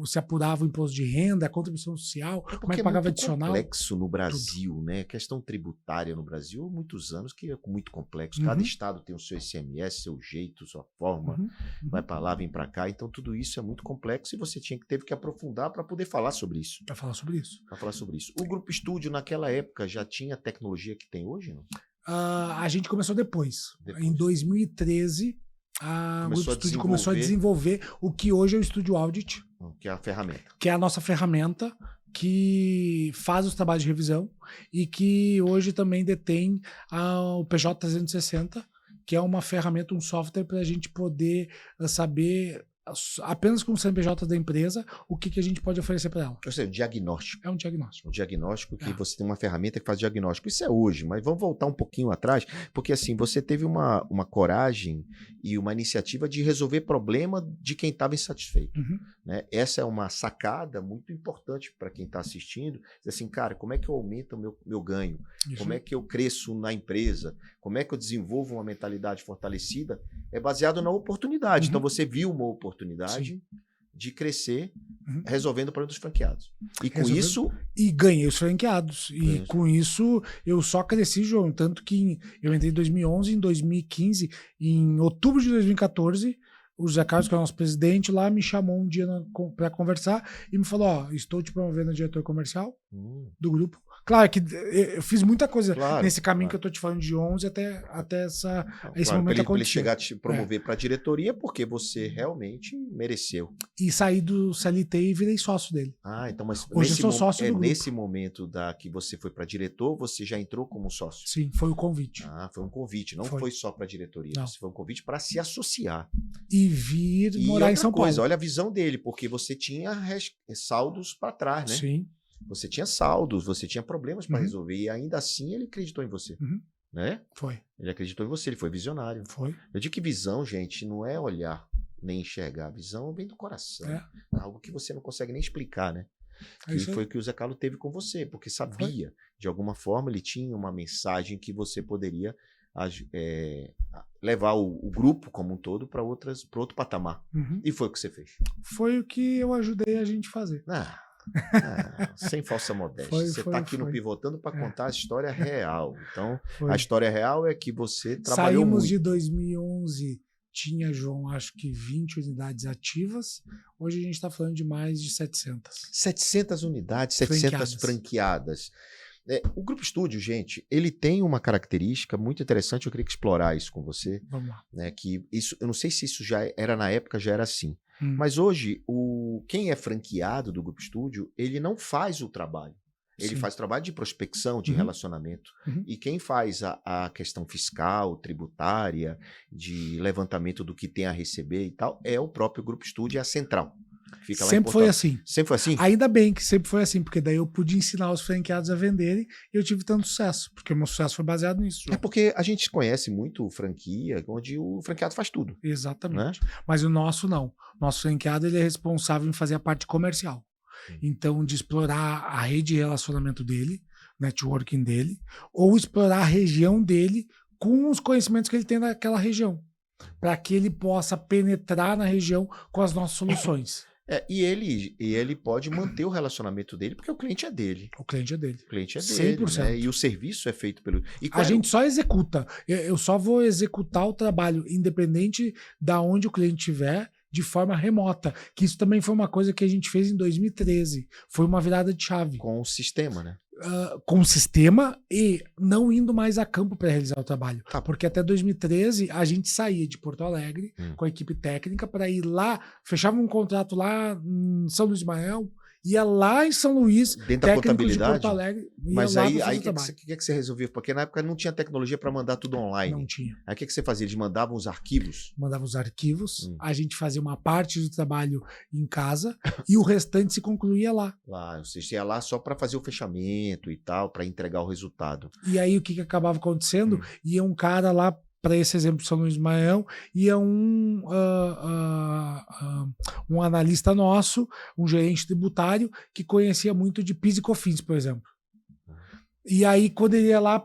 [SPEAKER 2] se apurava o imposto de renda, a contribuição social, como é que pagava adicional.
[SPEAKER 1] É complexo no Brasil, né? A questão tributária no Brasil há muitos anos que é muito complexo. Cada estado tem o seu ICMS, seu jeito, sua forma, vai para lá, vem para cá. Então tudo isso é muito complexo e você teve que aprofundar para poder falar sobre isso.
[SPEAKER 2] Para falar sobre isso.
[SPEAKER 1] Para falar sobre isso. O Grupo Estúdio naquela época já tinha a tecnologia que tem hoje, não?
[SPEAKER 2] A gente começou depois. Em 2013, o Grupo Estúdio começou a desenvolver o que hoje é o Estúdio Audit.
[SPEAKER 1] Que é a ferramenta.
[SPEAKER 2] Que é a nossa ferramenta que faz os trabalhos de revisão e que hoje também detém o PJ 360, que é uma ferramenta, um software para a gente poder saber, apenas com o CNPJ da empresa, o que a gente pode oferecer para ela.
[SPEAKER 1] Ou seja, diagnóstico.
[SPEAKER 2] É um diagnóstico.
[SPEAKER 1] Um diagnóstico que você tem uma ferramenta que faz diagnóstico. Isso é hoje, mas vamos voltar um pouquinho atrás, porque assim, você teve uma coragem e uma iniciativa de resolver problema de quem estava insatisfeito. Né? Essa é uma sacada muito importante para quem está assistindo. Assim, cara, como é que eu aumento o meu ganho? Isso. Como é que eu cresço na empresa? Como é que eu desenvolvo uma mentalidade fortalecida? É baseado na oportunidade. Então você viu uma oportunidade de crescer resolvendo problemas dos franqueados. E com isso...
[SPEAKER 2] E ganhei os franqueados. E com isso eu só cresci, João. Tanto que eu entrei em 2011, em 2015, em outubro de 2014... O José Carlos, que é o nosso presidente, lá me chamou um dia para conversar e me falou, estou te promovendo a diretor comercial do grupo. Claro que eu fiz muita coisa nesse caminho que eu estou te falando de 11 até esse momento acontecer.
[SPEAKER 1] Ele chegar a te promover para a diretoria porque você realmente mereceu.
[SPEAKER 2] E saí do CLT e virei sócio dele.
[SPEAKER 1] Então, mas
[SPEAKER 2] hoje eu sou sócio do grupo.
[SPEAKER 1] Nesse momento que você foi para diretor, você já entrou como sócio?
[SPEAKER 2] Sim, foi o convite.
[SPEAKER 1] Foi um convite, não foi só para a diretoria. Não. Foi um convite para se associar.
[SPEAKER 2] E vir morar em São Paulo.
[SPEAKER 1] Olha a visão dele, porque você tinha saldos para trás, né?
[SPEAKER 2] Sim.
[SPEAKER 1] Você tinha saldos, você tinha problemas para resolver e ainda assim ele acreditou em você, né?
[SPEAKER 2] Foi.
[SPEAKER 1] Ele acreditou em você, ele foi visionário.
[SPEAKER 2] Foi.
[SPEAKER 1] Eu digo que visão, gente, não é olhar nem enxergar. Visão vem do coração. É algo que você não consegue nem explicar, né? Que foi o que o Zé Carlos teve com você, porque sabia, de alguma forma, ele tinha uma mensagem que você poderia levar o grupo como um todo para outro patamar. E foi o que você fez.
[SPEAKER 2] Foi o que eu ajudei a gente fazer.
[SPEAKER 1] Sem falsa modéstia. Você está aqui no Pivotando para contar a história real. Então, a história real é que você trabalhou
[SPEAKER 2] Saímos
[SPEAKER 1] muito.
[SPEAKER 2] de 2011, tinha, João, acho que 20 unidades ativas. Hoje a gente está falando de mais de 700.
[SPEAKER 1] 700 unidades, 700 franqueadas. O Grupo Estúdio, gente, ele tem uma característica muito interessante, eu queria explorar isso com você.
[SPEAKER 2] Vamos lá.
[SPEAKER 1] Que isso, eu não sei se isso já era na época, já era assim. Mas hoje, quem é franqueado do Grupo Estúdio, ele não faz o trabalho. Ele faz trabalho de prospecção, de relacionamento. E quem faz a questão fiscal, tributária, de levantamento do que tem a receber e tal, é o próprio Grupo Estúdio, é a central. Fica lá
[SPEAKER 2] sempre foi assim.
[SPEAKER 1] Sempre foi assim?
[SPEAKER 2] Ainda bem que sempre foi assim, porque daí eu pude ensinar os franqueados a venderem e eu tive tanto sucesso, porque o meu sucesso foi baseado nisso.
[SPEAKER 1] É porque a gente conhece muito franquia, onde o franqueado faz tudo.
[SPEAKER 2] Exatamente. Né? Mas o nosso não. Nosso franqueado ele é responsável em fazer a parte comercial. Então, de explorar a rede de relacionamento dele, networking dele, ou explorar a região dele com os conhecimentos que ele tem naquela região, para que ele possa penetrar na região com as nossas soluções.
[SPEAKER 1] E ele pode manter o relacionamento dele, porque o cliente é dele.
[SPEAKER 2] O cliente é dele.
[SPEAKER 1] O cliente é dele.
[SPEAKER 2] 100%.
[SPEAKER 1] Né? E o serviço é feito pelo...
[SPEAKER 2] A gente só executa. Eu só vou executar o trabalho, independente da onde o cliente estiver, de forma remota. Que isso também foi uma coisa que a gente fez em 2013. Foi uma virada de chave.
[SPEAKER 1] Com o sistema, né?
[SPEAKER 2] Com o sistema e não indo mais a campo para realizar o trabalho. Porque até 2013 a gente saía de Porto Alegre com a equipe técnica para ir lá, fechava um contrato lá em São Luís Maranhão, ia lá em São Luís,
[SPEAKER 1] dentro da contabilidade, de
[SPEAKER 2] Porto Alegre.
[SPEAKER 1] Mas aí o que você resolveu? Porque na época não tinha tecnologia para mandar tudo online.
[SPEAKER 2] Não tinha.
[SPEAKER 1] Aí o que você fazia? Eles mandavam os arquivos?
[SPEAKER 2] Mandavam os arquivos, a gente fazia uma parte do trabalho em casa e o restante se concluía lá.
[SPEAKER 1] Lá, você ia lá só para fazer o fechamento e tal, para entregar o resultado.
[SPEAKER 2] E aí o que acabava acontecendo? Ia um cara lá, para esse exemplo de São Luís Maranhão, ia um analista nosso, um gerente tributário, que conhecia muito de PIS e COFINS, por exemplo. E aí, quando ele ia lá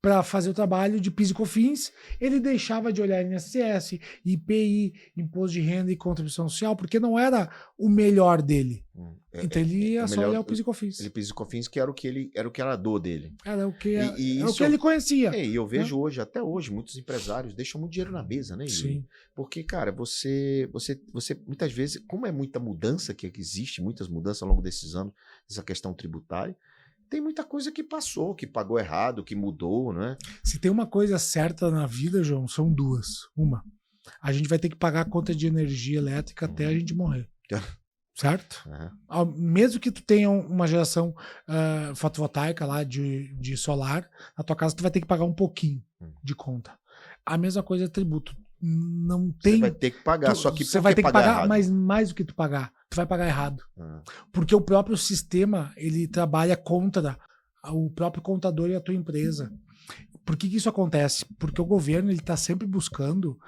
[SPEAKER 2] para fazer o trabalho de PIS e COFINS, ele deixava de olhar INSS, IPI, Imposto de Renda e Contribuição Social, porque não era o melhor dele. Então ele ia só olhar o PIS e COFINS.
[SPEAKER 1] Ele PIS e COFINS, que era o que era a dor dele.
[SPEAKER 2] Era o que ele conhecia.
[SPEAKER 1] E eu vejo hoje, até hoje, muitos empresários deixam muito dinheiro na mesa, né?
[SPEAKER 2] Sim.
[SPEAKER 1] Porque, cara, você muitas vezes, como é muita mudança que existe, muitas mudanças ao longo desses anos, essa questão tributária, tem muita coisa que passou, que pagou errado, que mudou, né?
[SPEAKER 2] Se tem uma coisa certa na vida, João, são duas. Uma, a gente vai ter que pagar a conta de energia elétrica até a gente morrer. Certo? Mesmo que tu tenha uma geração fotovoltaica lá de solar, na tua casa tu vai ter que pagar um pouquinho de conta. A mesma coisa é tributo. Não tem.
[SPEAKER 1] Você vai ter que pagar, só que
[SPEAKER 2] você vai ter que pagar, mas mais do que tu pagar, tu vai pagar errado. Porque o próprio sistema, ele trabalha contra o próprio contador e a tua empresa. Por que isso acontece? Porque o governo ele está sempre buscando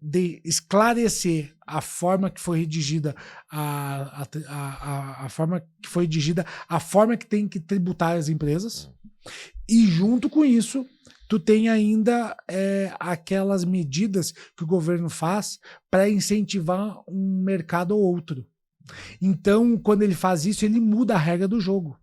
[SPEAKER 2] de esclarecer a forma que foi redigida a forma que foi redigida, a forma que tem que tributar as empresas, e junto com isso tu tem ainda aquelas medidas que o governo faz para incentivar um mercado ou outro. Então, quando ele faz isso, ele muda a regra do jogo.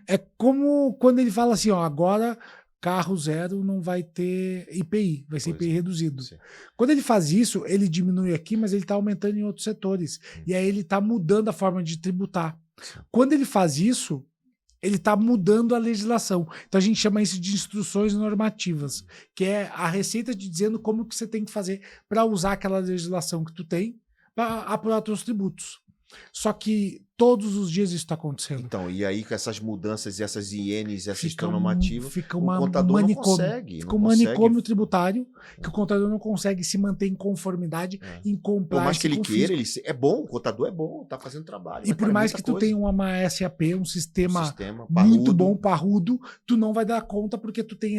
[SPEAKER 2] É como quando ele fala assim, ó, agora carro zero não vai ter IPI, vai ser IPI reduzido. Sim. Quando ele faz isso, ele diminui aqui, mas ele está aumentando em outros setores. E aí ele está mudando a forma de tributar. Quando ele faz isso, ele está mudando a legislação. Então a gente chama isso de instruções normativas, que é a receita te dizendo como que você tem que fazer para usar aquela legislação que tu tem para apurar teus tributos. Só que todos os dias isso está acontecendo.
[SPEAKER 1] Então, e aí com essas mudanças e essas ienes, essas normativas,
[SPEAKER 2] fica
[SPEAKER 1] o contador não consegue.
[SPEAKER 2] Fica um manicômio tributário que o contador não consegue se manter em conformidade, em compliance.
[SPEAKER 1] Por mais que ele queira, é bom, o contador é bom, tá fazendo trabalho.
[SPEAKER 2] E por mais que tu tenha uma SAP, um sistema muito bom, parrudo, tu não vai dar conta porque tu tem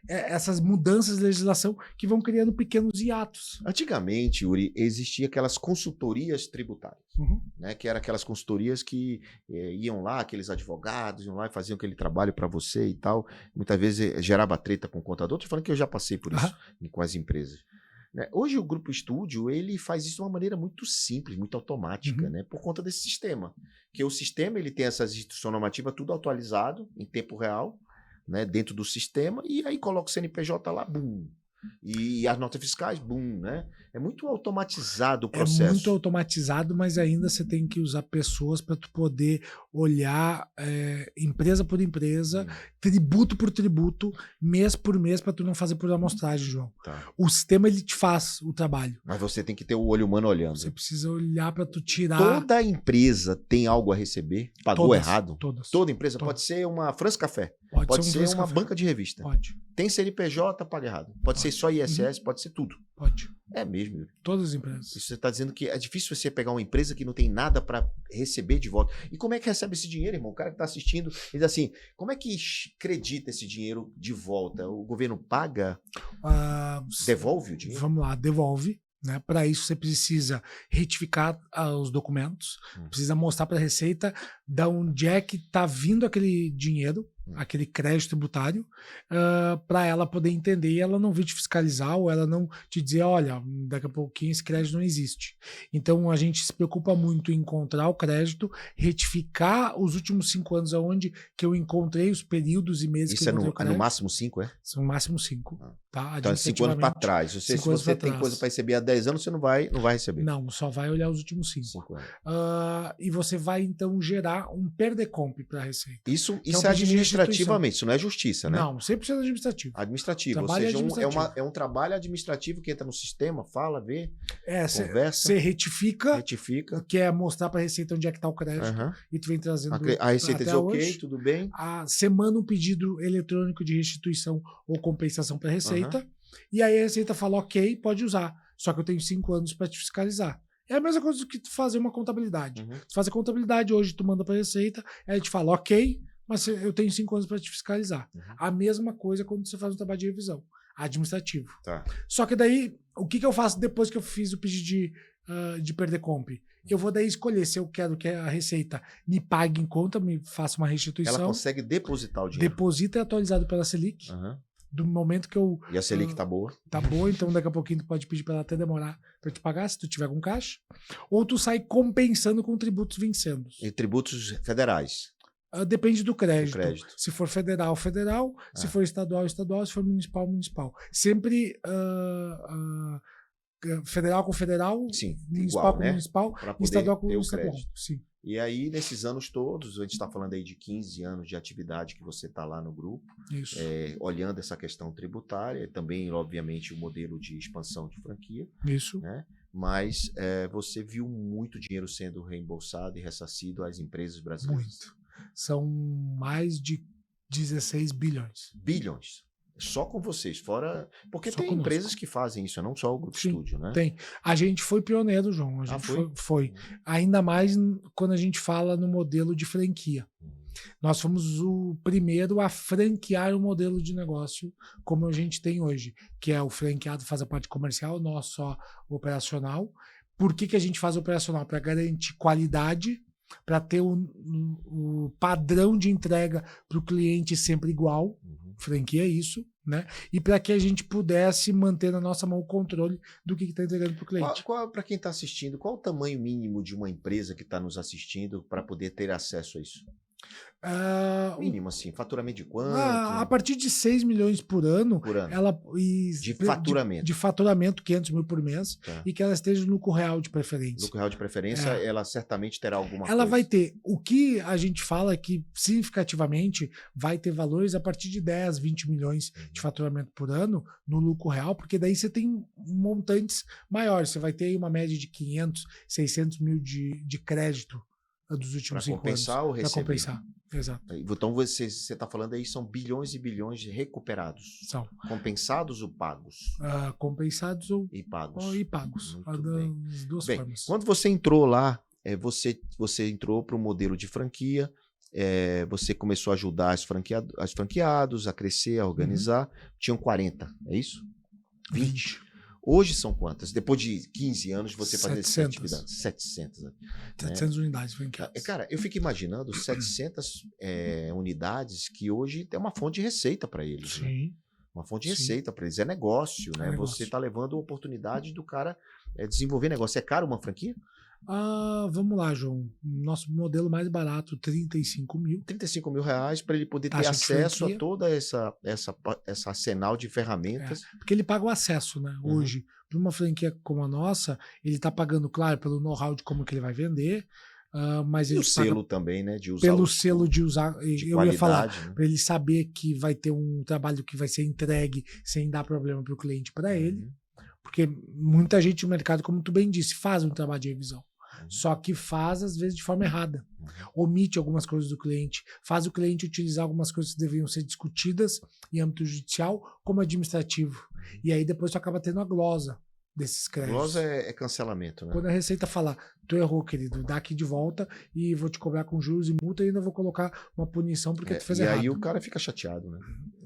[SPEAKER 2] essas mudanças de legislação que vão criando pequenos hiatos.
[SPEAKER 1] Antigamente, Yuri, existia aquelas consultorias tributárias, né, que eram aquelas consultorias que iam lá, aqueles advogados iam lá e faziam aquele trabalho para você e tal. Muitas vezes gerava treta com o contador. Tô falando que eu já passei por isso com as empresas. né? Hoje o Grupo Estúdio, ele faz isso de uma maneira muito simples, muito automática, né? Por conta desse sistema. Que o sistema, ele tem essas instruções normativas tudo atualizado em tempo real, né? Dentro do sistema, e aí coloca o CNPJ lá, bum. E as notas fiscais, bum, né? É muito automatizado o processo.
[SPEAKER 2] É muito automatizado, mas ainda você tem que usar pessoas para tu poder olhar empresa por empresa, tributo por tributo, mês por mês, para tu não fazer por amostragem, João.
[SPEAKER 1] Tá.
[SPEAKER 2] O sistema, ele te faz o trabalho.
[SPEAKER 1] Mas você tem que ter o olho humano olhando.
[SPEAKER 2] Você precisa olhar para tu tirar...
[SPEAKER 1] Toda empresa tem algo a receber? Pagou errado?
[SPEAKER 2] Todas.
[SPEAKER 1] Toda empresa?
[SPEAKER 2] Todas.
[SPEAKER 1] Pode ser uma France Café.
[SPEAKER 2] Pode
[SPEAKER 1] ser uma banca de revista.
[SPEAKER 2] Pode.
[SPEAKER 1] Tem CNPJ, paga errado. Pode ser só ISS, pode ser tudo.
[SPEAKER 2] Pode.
[SPEAKER 1] É mesmo.
[SPEAKER 2] Todas as empresas.
[SPEAKER 1] Isso você está dizendo que é difícil você pegar uma empresa que não tem nada para receber de volta. E como é que recebe esse dinheiro, irmão? O cara que está assistindo diz assim, como é que acredita esse dinheiro de volta? O governo paga? Devolve o dinheiro?
[SPEAKER 2] Vamos lá, devolve. Né? Para isso você precisa retificar os documentos, precisa mostrar para a Receita da onde é que está vindo aquele dinheiro, aquele crédito tributário, para ela poder entender e ela não vir te fiscalizar ou ela não te dizer, olha, daqui a pouquinho esse crédito não existe. Então a gente se preocupa muito em encontrar o crédito, retificar os últimos 5 anos aonde que eu encontrei os períodos e meses
[SPEAKER 1] isso
[SPEAKER 2] que eu encontrei o crédito.
[SPEAKER 1] É no máximo 5, é?
[SPEAKER 2] São no máximo 5. Tá?
[SPEAKER 1] Então é 5 anos para trás. Se você tem coisa para receber há 10 anos, você não vai receber.
[SPEAKER 2] Não, só vai olhar os últimos 5 anos. E você vai então gerar um PERDECOMP para a Receita.
[SPEAKER 1] Isso é administrativamente, isso não é justiça, né?
[SPEAKER 2] Não, 100% administrativo.
[SPEAKER 1] Administrativo, ou seja, é um trabalho administrativo que entra no sistema, fala, vê, conversa.
[SPEAKER 2] Você retifica, que é mostrar para a Receita onde é que está o crédito, e tu vem trazendo
[SPEAKER 1] a Receita diz ok, tudo bem.
[SPEAKER 2] Você manda um pedido eletrônico de restituição ou compensação para a Receita, e aí a Receita fala ok, pode usar, só que eu tenho 5 anos para te fiscalizar. É a mesma coisa do que tu fazer uma contabilidade. Tu faz a contabilidade hoje, tu manda para a Receita, aí te fala ok, mas eu tenho 5 anos para te fiscalizar. A mesma coisa quando você faz um trabalho de revisão administrativo.
[SPEAKER 1] Tá.
[SPEAKER 2] Só que daí, o que eu faço depois que eu fiz o pedido de PERDECOMP? Eu vou daí escolher se eu quero que a Receita me pague em conta, me faça uma restituição.
[SPEAKER 1] Ela consegue depositar o dinheiro.
[SPEAKER 2] Deposita, é atualizado pela Selic. Do momento que eu...
[SPEAKER 1] E a Selic tá boa?
[SPEAKER 2] Tá boa, então daqui a pouquinho tu pode pedir para ela até demorar para te pagar, se tu tiver com caixa. Ou tu sai compensando com tributos vencendo.
[SPEAKER 1] E tributos federais?
[SPEAKER 2] Depende do crédito. Se for federal, federal. Se for estadual, estadual. Se for municipal, municipal. Sempre federal com federal,
[SPEAKER 1] sim,
[SPEAKER 2] municipal
[SPEAKER 1] igual,
[SPEAKER 2] com
[SPEAKER 1] né?
[SPEAKER 2] municipal, estadual com estadual. Sim.
[SPEAKER 1] E aí, nesses anos todos, a gente está falando aí de 15 anos de atividade que você está lá no grupo, olhando essa questão tributária, também, obviamente, o modelo de expansão de franquia.
[SPEAKER 2] Isso.
[SPEAKER 1] Né? Mas você viu muito dinheiro sendo reembolsado e ressarcido às empresas brasileiras.
[SPEAKER 2] Muito. São mais de 16 bilhões.
[SPEAKER 1] Bilhões. Só com vocês, fora... Porque
[SPEAKER 2] só
[SPEAKER 1] tem
[SPEAKER 2] conosco.
[SPEAKER 1] Empresas que fazem isso, não só o Grupo Estúdio, né?
[SPEAKER 2] Tem. A gente foi pioneiro, João. A gente foi. Ainda mais quando a gente fala no modelo de franquia. Nós fomos o primeiro a franquear o modelo de negócio como a gente tem hoje, que é o franqueado faz a parte comercial, nós só operacional. Por que a gente faz operacional? Para garantir qualidade, para ter o padrão de entrega para o cliente sempre igual. Franquia é isso, né? E para que a gente pudesse manter na nossa mão o controle do que está entregando para o cliente.
[SPEAKER 1] Para quem está assistindo, qual o tamanho mínimo de uma empresa que está nos assistindo para poder ter acesso a isso? Mínimo, assim, faturamento de quanto?
[SPEAKER 2] A partir de 6 milhões por ano. Ela,
[SPEAKER 1] de faturamento.
[SPEAKER 2] De faturamento, 500 mil por mês.
[SPEAKER 1] Tá.
[SPEAKER 2] E que ela esteja no lucro real de preferência.
[SPEAKER 1] Lucro real de preferência, ela certamente terá alguma coisa.
[SPEAKER 2] Ela vai ter. O que a gente fala é que, significativamente, vai ter valores a partir de 10, 20 milhões de faturamento por ano no lucro real, porque daí você tem montantes maiores. Você vai ter aí uma média de 500, 600 mil de crédito dos últimos 5 anos.
[SPEAKER 1] Para compensar ou receber?
[SPEAKER 2] Para compensar, exato.
[SPEAKER 1] Então você está falando aí, são bilhões e bilhões recuperados.
[SPEAKER 2] São.
[SPEAKER 1] Compensados ou pagos?
[SPEAKER 2] Compensados
[SPEAKER 1] e pagos.
[SPEAKER 2] E pagos. Das duas formas.
[SPEAKER 1] Quando você entrou lá, você entrou para o modelo de franquia, você começou a ajudar as franqueados a crescer, a organizar. Tinham 40, é isso? 20. Hoje são quantas? Depois de 15 anos você fazia essa atividade? 700.
[SPEAKER 2] 700 unidades franqueadas.
[SPEAKER 1] Cara, eu fico imaginando 700 unidades que hoje tem uma fonte de receita para eles.
[SPEAKER 2] Sim.
[SPEAKER 1] Né? Uma fonte de
[SPEAKER 2] Sim.
[SPEAKER 1] receita para eles. É negócio,
[SPEAKER 2] É
[SPEAKER 1] né?
[SPEAKER 2] negócio.
[SPEAKER 1] Você está levando a oportunidade do cara desenvolver negócio. É caro uma franquia?
[SPEAKER 2] Vamos lá, João. Nosso modelo mais barato, 35 mil.
[SPEAKER 1] R$35 mil para ele poder ter
[SPEAKER 2] Taxa de
[SPEAKER 1] acesso a
[SPEAKER 2] franquia.
[SPEAKER 1] toda essa arsenal de ferramentas.
[SPEAKER 2] Porque ele paga o acesso, né?
[SPEAKER 1] Uhum.
[SPEAKER 2] Hoje, para uma franquia como a nossa, ele tá pagando, claro, pelo know-how de como que ele vai vender, mas
[SPEAKER 1] E
[SPEAKER 2] ele
[SPEAKER 1] o selo também, né? De usar
[SPEAKER 2] pelo selo de usar.
[SPEAKER 1] de
[SPEAKER 2] Eu ia falar,
[SPEAKER 1] qualidade, né?
[SPEAKER 2] para ele saber que vai ter um trabalho que vai ser entregue sem dar problema para o cliente, para ele.
[SPEAKER 1] Uhum.
[SPEAKER 2] Porque muita gente no mercado, como tu bem disse, faz um trabalho de revisão.
[SPEAKER 1] Uhum.
[SPEAKER 2] Só que faz, às vezes, de forma errada.
[SPEAKER 1] Uhum.
[SPEAKER 2] Omite algumas coisas do cliente, faz o cliente utilizar algumas coisas que deveriam ser discutidas em âmbito judicial como administrativo. E aí depois tu acaba tendo a glosa desses créditos.
[SPEAKER 1] Glosa é cancelamento, né?
[SPEAKER 2] Quando a Receita falar, tu errou, querido, dá aqui de volta e vou te cobrar com juros e multa e ainda vou colocar uma punição porque tu fez
[SPEAKER 1] e
[SPEAKER 2] errado.
[SPEAKER 1] aí o cara fica chateado, né?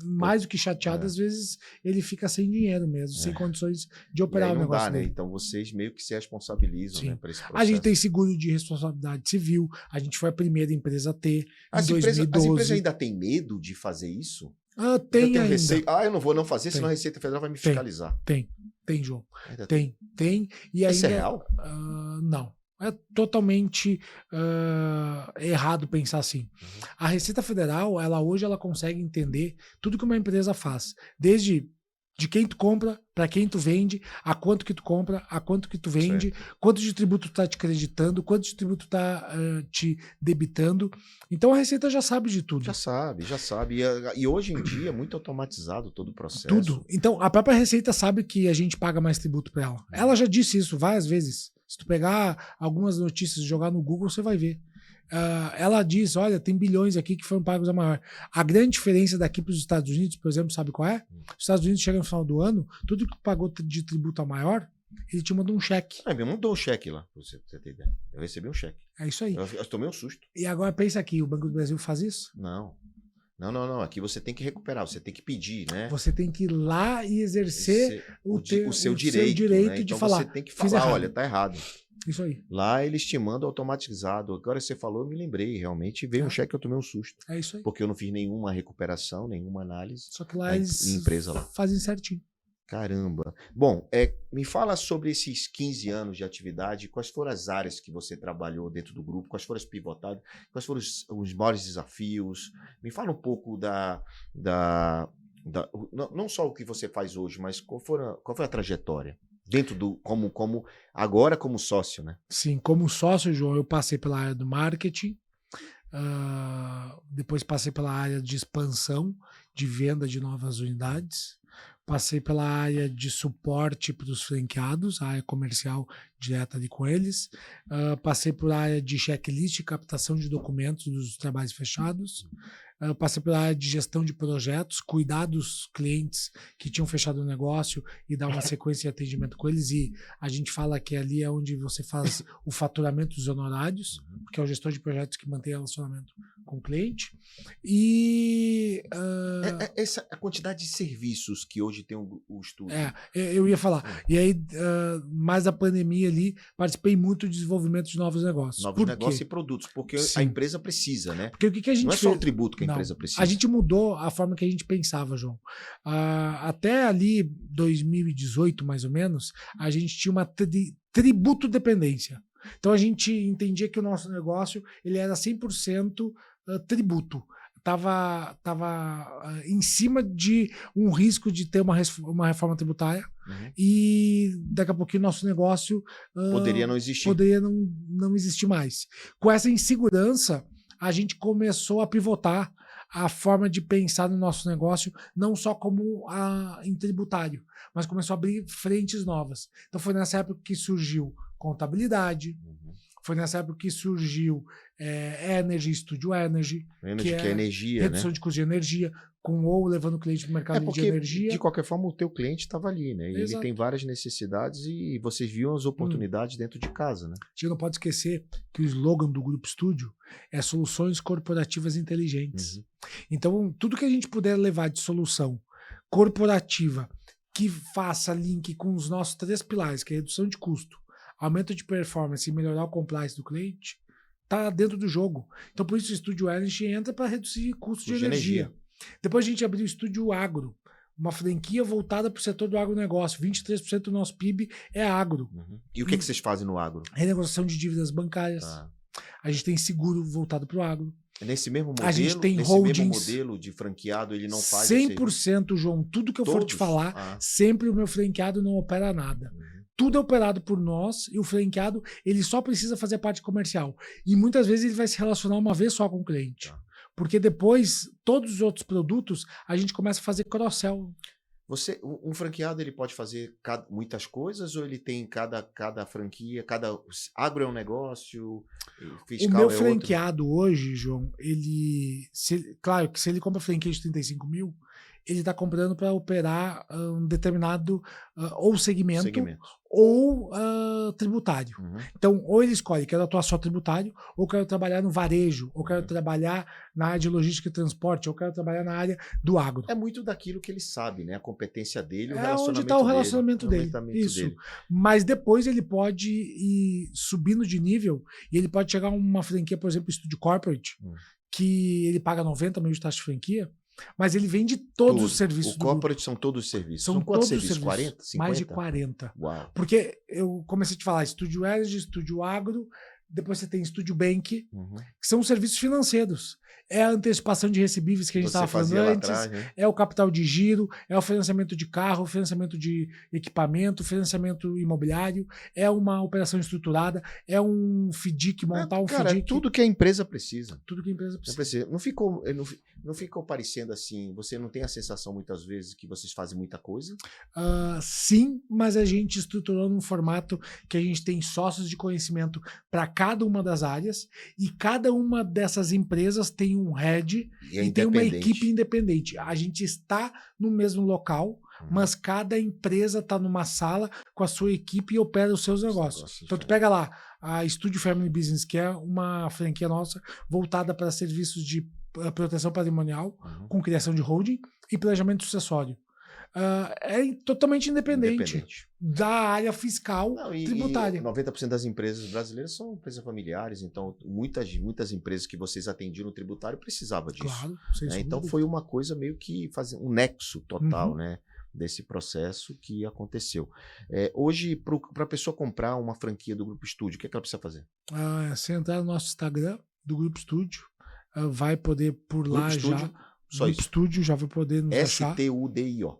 [SPEAKER 2] Mais do que chateado,
[SPEAKER 1] É.
[SPEAKER 2] às vezes ele fica sem dinheiro mesmo, sem condições de
[SPEAKER 1] E
[SPEAKER 2] operar
[SPEAKER 1] aí
[SPEAKER 2] o
[SPEAKER 1] não
[SPEAKER 2] negócio
[SPEAKER 1] dá, né?
[SPEAKER 2] dele.
[SPEAKER 1] Então vocês meio que se responsabilizam,
[SPEAKER 2] Sim.
[SPEAKER 1] né, por esse processo.
[SPEAKER 2] A gente tem seguro de responsabilidade civil, a gente foi a primeira empresa a ter em
[SPEAKER 1] As
[SPEAKER 2] 2012.
[SPEAKER 1] empresas ainda têm medo de fazer isso?
[SPEAKER 2] Tem
[SPEAKER 1] Ainda
[SPEAKER 2] ainda.
[SPEAKER 1] Eu não vou não fazer, senão a Receita Federal vai me fiscalizar.
[SPEAKER 2] Tem, João.
[SPEAKER 1] Ainda
[SPEAKER 2] Tem. E ainda,
[SPEAKER 1] Isso é real?
[SPEAKER 2] não. É totalmente errado pensar assim.
[SPEAKER 1] Uhum.
[SPEAKER 2] A Receita Federal, hoje ela consegue entender tudo que uma empresa faz. Desde de quem tu compra, para quem tu vende, a quanto que tu compra, a quanto que tu vende, quanto de tributo tu tá te creditando, quanto de tributo tu tá te debitando. Então a Receita já sabe de tudo.
[SPEAKER 1] Já sabe. E hoje em dia é muito automatizado todo o processo.
[SPEAKER 2] Tudo. Então, a própria Receita sabe que a gente paga mais tributo para ela. Ela já disse isso várias vezes. Se tu pegar algumas notícias e jogar no Google, você vai ver. Ela diz, olha, tem bilhões aqui que foram pagos a maior. A grande diferença daqui para os Estados Unidos, por exemplo, sabe qual é? Os Estados Unidos chegam no final do ano, tudo que pagou de tributo a maior, ele te manda um cheque.
[SPEAKER 1] Me mandou um cheque lá, pra você ter ideia. Eu recebi um cheque.
[SPEAKER 2] É isso aí.
[SPEAKER 1] Eu tomei um susto.
[SPEAKER 2] E agora pensa aqui, o Banco do Brasil faz isso?
[SPEAKER 1] Não. Aqui você tem que recuperar, você tem que pedir, né?
[SPEAKER 2] Você tem que ir lá e exercer
[SPEAKER 1] o seu direito, né?
[SPEAKER 2] de
[SPEAKER 1] Então
[SPEAKER 2] falar.
[SPEAKER 1] você tem que
[SPEAKER 2] fiz
[SPEAKER 1] falar,
[SPEAKER 2] errado.
[SPEAKER 1] olha, tá errado.
[SPEAKER 2] Isso aí.
[SPEAKER 1] Lá eles te mandam automatizado. Agora você falou, eu me lembrei, realmente veio um cheque, eu tomei um susto.
[SPEAKER 2] É isso aí.
[SPEAKER 1] Porque eu não fiz nenhuma recuperação, nenhuma análise.
[SPEAKER 2] Só que lá eles
[SPEAKER 1] empresa lá.
[SPEAKER 2] fazem certinho.
[SPEAKER 1] Caramba. Bom, me fala sobre esses 15 anos de atividade, quais foram as áreas que você trabalhou dentro do grupo, quais foram as pivotadas, quais foram os maiores desafios. Me fala um pouco não só o que você faz hoje, mas qual foi a trajetória? Dentro agora como sócio, né?
[SPEAKER 2] Sim, como sócio, João, eu passei pela área do marketing, depois passei pela área de expansão, de venda de novas unidades, passei pela área de suporte para os franqueados, a área comercial direta ali com eles, passei por área de checklist, captação de documentos dos trabalhos fechados, passei pela área de gestão de projetos, cuidar dos clientes que tinham fechado o negócio e dar uma sequência de atendimento com eles. E a gente fala que ali é onde você faz o faturamento dos honorários, porque é o gestor de projetos que mantém relacionamento com o cliente. E
[SPEAKER 1] a quantidade de serviços que hoje tem o estúdio.
[SPEAKER 2] Eu ia falar. E aí, mais a pandemia ali, participei muito do desenvolvimento de novos negócios.
[SPEAKER 1] Novos negócios e produtos, porque a empresa precisa, né?
[SPEAKER 2] Porque o que a gente
[SPEAKER 1] não é só o tributo que a empresa precisa.
[SPEAKER 2] A gente mudou a forma que a gente pensava, João. Até ali, 2018, mais ou menos, a gente tinha uma tributo dependência. Então a gente entendia que o nosso negócio ele era 100% tributo. Tava em cima de um risco de ter uma reforma tributária e daqui a pouquinho nosso negócio
[SPEAKER 1] poderia não existir.
[SPEAKER 2] Poderia não existir mais. Com essa insegurança, a gente começou a pivotar a forma de pensar no nosso negócio, não só como em tributário, mas começou a abrir frentes novas. Então foi nessa época que surgiu contabilidade, foi nessa época que surgiu Energy, Studio Energy,
[SPEAKER 1] que é energia,
[SPEAKER 2] redução de custo de energia, levando o cliente para o mercado de energia.
[SPEAKER 1] De qualquer forma, o teu cliente estava ali, né? E ele tem várias necessidades e vocês viam as oportunidades dentro de casa, né?
[SPEAKER 2] A gente não pode esquecer que o slogan do Grupo Studio é soluções corporativas inteligentes. Então, tudo que a gente puder levar de solução corporativa que faça link com os nossos 3 pilares, que é redução de custo, aumento de performance e melhorar o compliance do cliente, está dentro do jogo. Então, por isso, o Studio Energy entra para reduzir custos de energia. Depois a gente abriu o Estúdio Agro. uma franquia voltada para o setor do agronegócio. 23% do nosso PIB é agro.
[SPEAKER 1] E o que vocês fazem no agro?
[SPEAKER 2] Renegociação de dívidas bancárias. A gente tem seguro voltado para o agro.
[SPEAKER 1] Nesse mesmo modelo,
[SPEAKER 2] A gente tem
[SPEAKER 1] nesse
[SPEAKER 2] holdings.
[SPEAKER 1] mesmo modelo de franqueado, ele não faz
[SPEAKER 2] 100%, João. Tudo que eu for te falar, sempre o meu franqueado não opera nada. Tudo é operado por nós e o franqueado, ele só precisa fazer a parte comercial. E muitas vezes ele vai se relacionar uma vez só com o cliente. Porque depois, todos os outros produtos, a gente começa a fazer cross-sell.
[SPEAKER 1] Um franqueado, ele pode fazer muitas coisas ou ele tem cada franquia, cada agro é um negócio, fiscal
[SPEAKER 2] o meu
[SPEAKER 1] é
[SPEAKER 2] franqueado
[SPEAKER 1] outro?
[SPEAKER 2] Hoje, João, claro que se ele compra franquia de 35 mil, ele está comprando para operar um determinado ou segmento. Ou tributário. Então, ou ele escolhe, quero atuar só tributário, ou quero trabalhar no varejo, ou quero trabalhar na área de logística e transporte, ou quero trabalhar na área do agro.
[SPEAKER 1] É muito daquilo que ele sabe, né? A competência dele, o
[SPEAKER 2] relacionamento
[SPEAKER 1] onde
[SPEAKER 2] está o relacionamento dele. Isso. Dele. Mas depois ele pode ir subindo de nível e ele pode chegar a uma franquia, por exemplo, Estúdio Corporate, que ele paga 90 mil de taxa de franquia, mas ele vende todos os serviços.
[SPEAKER 1] O corporate são todos os serviços.
[SPEAKER 2] São
[SPEAKER 1] quantos
[SPEAKER 2] todos
[SPEAKER 1] serviços? 40? 50?
[SPEAKER 2] Mais de 40.
[SPEAKER 1] Uau.
[SPEAKER 2] Porque eu comecei a te falar Estúdio Energy, Estúdio Agro, depois você tem Estúdio Bank, que são serviços financeiros. É a antecipação de recebíveis que a gente estava falando antes, atrás, né? É o capital de giro, é o financiamento de carro, financiamento de equipamento, financiamento imobiliário, é uma operação estruturada, é um FDIC, montar um FDIC.
[SPEAKER 1] É tudo que a empresa precisa.
[SPEAKER 2] Tudo que a empresa precisa.
[SPEAKER 1] Não ficou parecendo assim, você não tem a sensação muitas vezes que vocês fazem muita coisa?
[SPEAKER 2] Sim, mas a gente estruturou num formato que a gente tem sócios de conhecimento para cada uma das áreas e cada uma dessas empresas tem um head e tem uma equipe independente. A gente está no mesmo local, mas cada empresa está numa sala com a sua equipe e opera os seus negócios. Então tu pega lá a Studio Family Business, que é uma franquia nossa voltada para serviços de proteção patrimonial, com criação de holding e planejamento sucessório. É totalmente independente da área fiscal tributária.
[SPEAKER 1] E 90% das empresas brasileiras são empresas familiares, então muitas empresas que vocês atendiam no tributário precisavam disso.
[SPEAKER 2] Claro,
[SPEAKER 1] né? Então foi uma coisa meio que fazer um nexo total, né, desse processo que aconteceu. Hoje, para a pessoa comprar uma franquia do Grupo Estúdio, o que ela precisa fazer?
[SPEAKER 2] Se entrar no nosso Instagram do Grupo Estúdio, vai poder por
[SPEAKER 1] Grupo
[SPEAKER 2] lá
[SPEAKER 1] Estúdio,
[SPEAKER 2] já.
[SPEAKER 1] Só
[SPEAKER 2] Grupo Estúdio já vai poder nos achar.
[SPEAKER 1] STUDIO.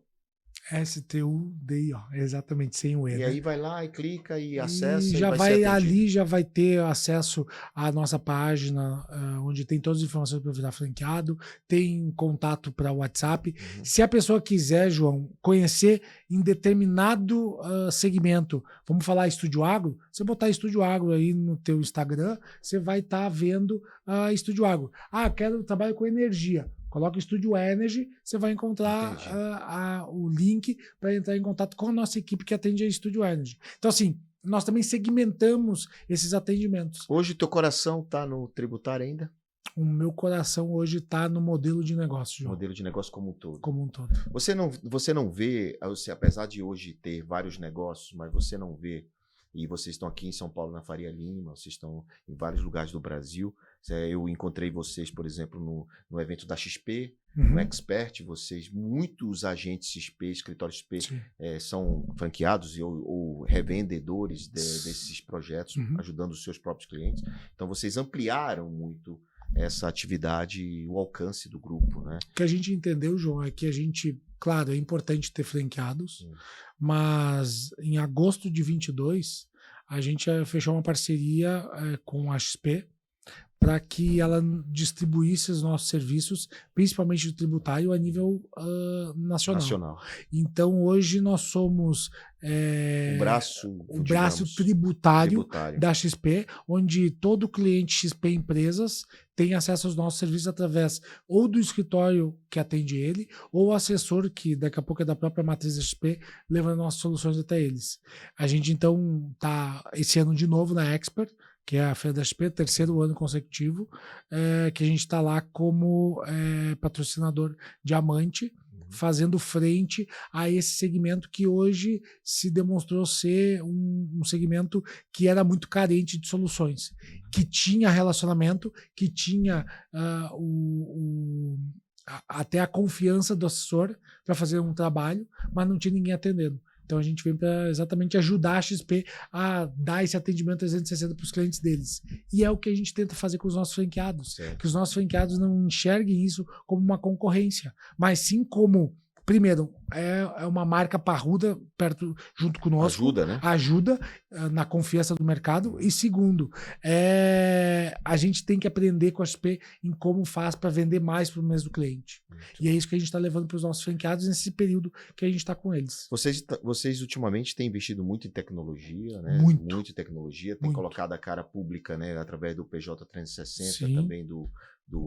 [SPEAKER 2] STUDIO, exatamente, sem o E.
[SPEAKER 1] E aí vai lá e clica e acessa. E
[SPEAKER 2] já vai ali, já vai ter acesso à nossa página, onde tem todas as informações para virar franqueado, tem contato para WhatsApp. Se a pessoa quiser, João, conhecer em determinado segmento, vamos falar Estúdio Agro, você botar Estúdio Agro aí no teu Instagram, você vai estar vendo Estúdio Agro. Quero trabalhar com energia. Coloca Estúdio Energy, você vai encontrar o link para entrar em contato com a nossa equipe que atende a Estúdio Energy. Então, assim, nós também segmentamos esses atendimentos.
[SPEAKER 1] Hoje, teu coração está no tributário ainda?
[SPEAKER 2] O meu coração hoje está no modelo de negócio, João.
[SPEAKER 1] Modelo de negócio como um todo.
[SPEAKER 2] Como um todo.
[SPEAKER 1] Você não vê, apesar de hoje ter vários negócios, mas você não vê, e vocês estão aqui em São Paulo, na Faria Lima, vocês estão em vários lugares do Brasil. Eu encontrei vocês, por exemplo, no evento da XP, no Expert, muitos agentes XP, escritórios XP, são franqueados ou revendedores desses projetos, ajudando os seus próprios clientes. Então, vocês ampliaram muito essa atividade e o alcance do grupo, né?
[SPEAKER 2] O que a gente entendeu, João, é que a gente, claro, é importante ter franqueados, mas em agosto de 22, a gente fechou uma parceria com a XP para que ela distribuísse os nossos serviços, principalmente do tributário, a nível nacional. Então, hoje nós somos
[SPEAKER 1] o
[SPEAKER 2] braço tributário da XP, onde todo cliente XP Empresas tem acesso aos nossos serviços através ou do escritório que atende ele, ou o assessor, que daqui a pouco é da própria matriz da XP, levando nossas soluções até eles. A gente, então, está esse ano de novo na Expert, que é a Feira da XP, terceiro ano consecutivo, que a gente está lá como patrocinador diamante, fazendo frente a esse segmento que hoje se demonstrou ser um segmento que era muito carente de soluções, que tinha relacionamento, que tinha até a confiança do assessor para fazer um trabalho, mas não tinha ninguém atendendo. Então a gente vem para exatamente ajudar a XP a dar esse atendimento 360 para os clientes deles. E é o que a gente tenta fazer com os nossos franqueados.
[SPEAKER 1] Certo.
[SPEAKER 2] Que os nossos franqueados não enxerguem isso como uma concorrência, mas sim como, primeiro, é uma marca parruda junto conosco.
[SPEAKER 1] Ajuda, né?
[SPEAKER 2] Ajuda na confiança do mercado. E segundo, a gente tem que aprender com a XP em como faz para vender mais para o mesmo cliente. E é isso que a gente está levando para os nossos franqueados nesse período que a gente está com eles.
[SPEAKER 1] Vocês ultimamente têm investido muito em tecnologia, né?
[SPEAKER 2] Muito
[SPEAKER 1] em tecnologia. Tem colocado a cara pública, né? Através do PJ 360,
[SPEAKER 2] Sim.
[SPEAKER 1] também do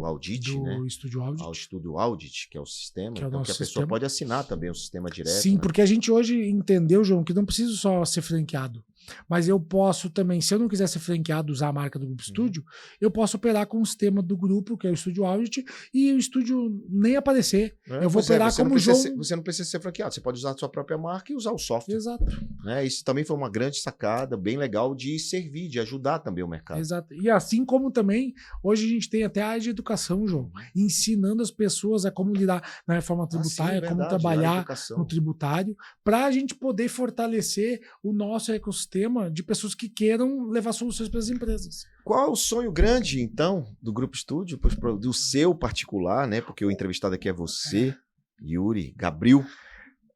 [SPEAKER 1] Audit, né?
[SPEAKER 2] Do Estúdio Audit.
[SPEAKER 1] Ao Estúdio Audit, que é o sistema.
[SPEAKER 2] Que é o
[SPEAKER 1] então,
[SPEAKER 2] nosso
[SPEAKER 1] que a pessoa
[SPEAKER 2] sistema.
[SPEAKER 1] pode assinar também o sistema direto.
[SPEAKER 2] Sim,
[SPEAKER 1] né?
[SPEAKER 2] porque a gente hoje entendeu, João, que não preciso só ser franqueado. Mas eu posso também, se eu não quiser ser franqueado, usar a marca do Grupo Estúdio, eu posso operar com o sistema do grupo, que é o Estúdio Audit, e o estúdio nem aparecer. Eu vou operar como João...
[SPEAKER 1] Você não precisa ser franqueado, você pode usar a sua própria marca e usar o software.
[SPEAKER 2] Exato.
[SPEAKER 1] Né? Isso também foi uma grande sacada, bem legal de servir, de ajudar também o mercado.
[SPEAKER 2] Exato. E assim como também, hoje a gente tem até a área de educação, João, ensinando as pessoas a como lidar na reforma tributária,
[SPEAKER 1] sim,
[SPEAKER 2] como
[SPEAKER 1] verdade,
[SPEAKER 2] trabalhar no tributário, para a gente poder fortalecer o nosso ecossistema de pessoas que queiram levar soluções para as empresas.
[SPEAKER 1] Qual é o sonho grande, então, do Grupo Estúdio, do seu particular, né? Porque o entrevistado aqui é você, Yuri, Gabriel.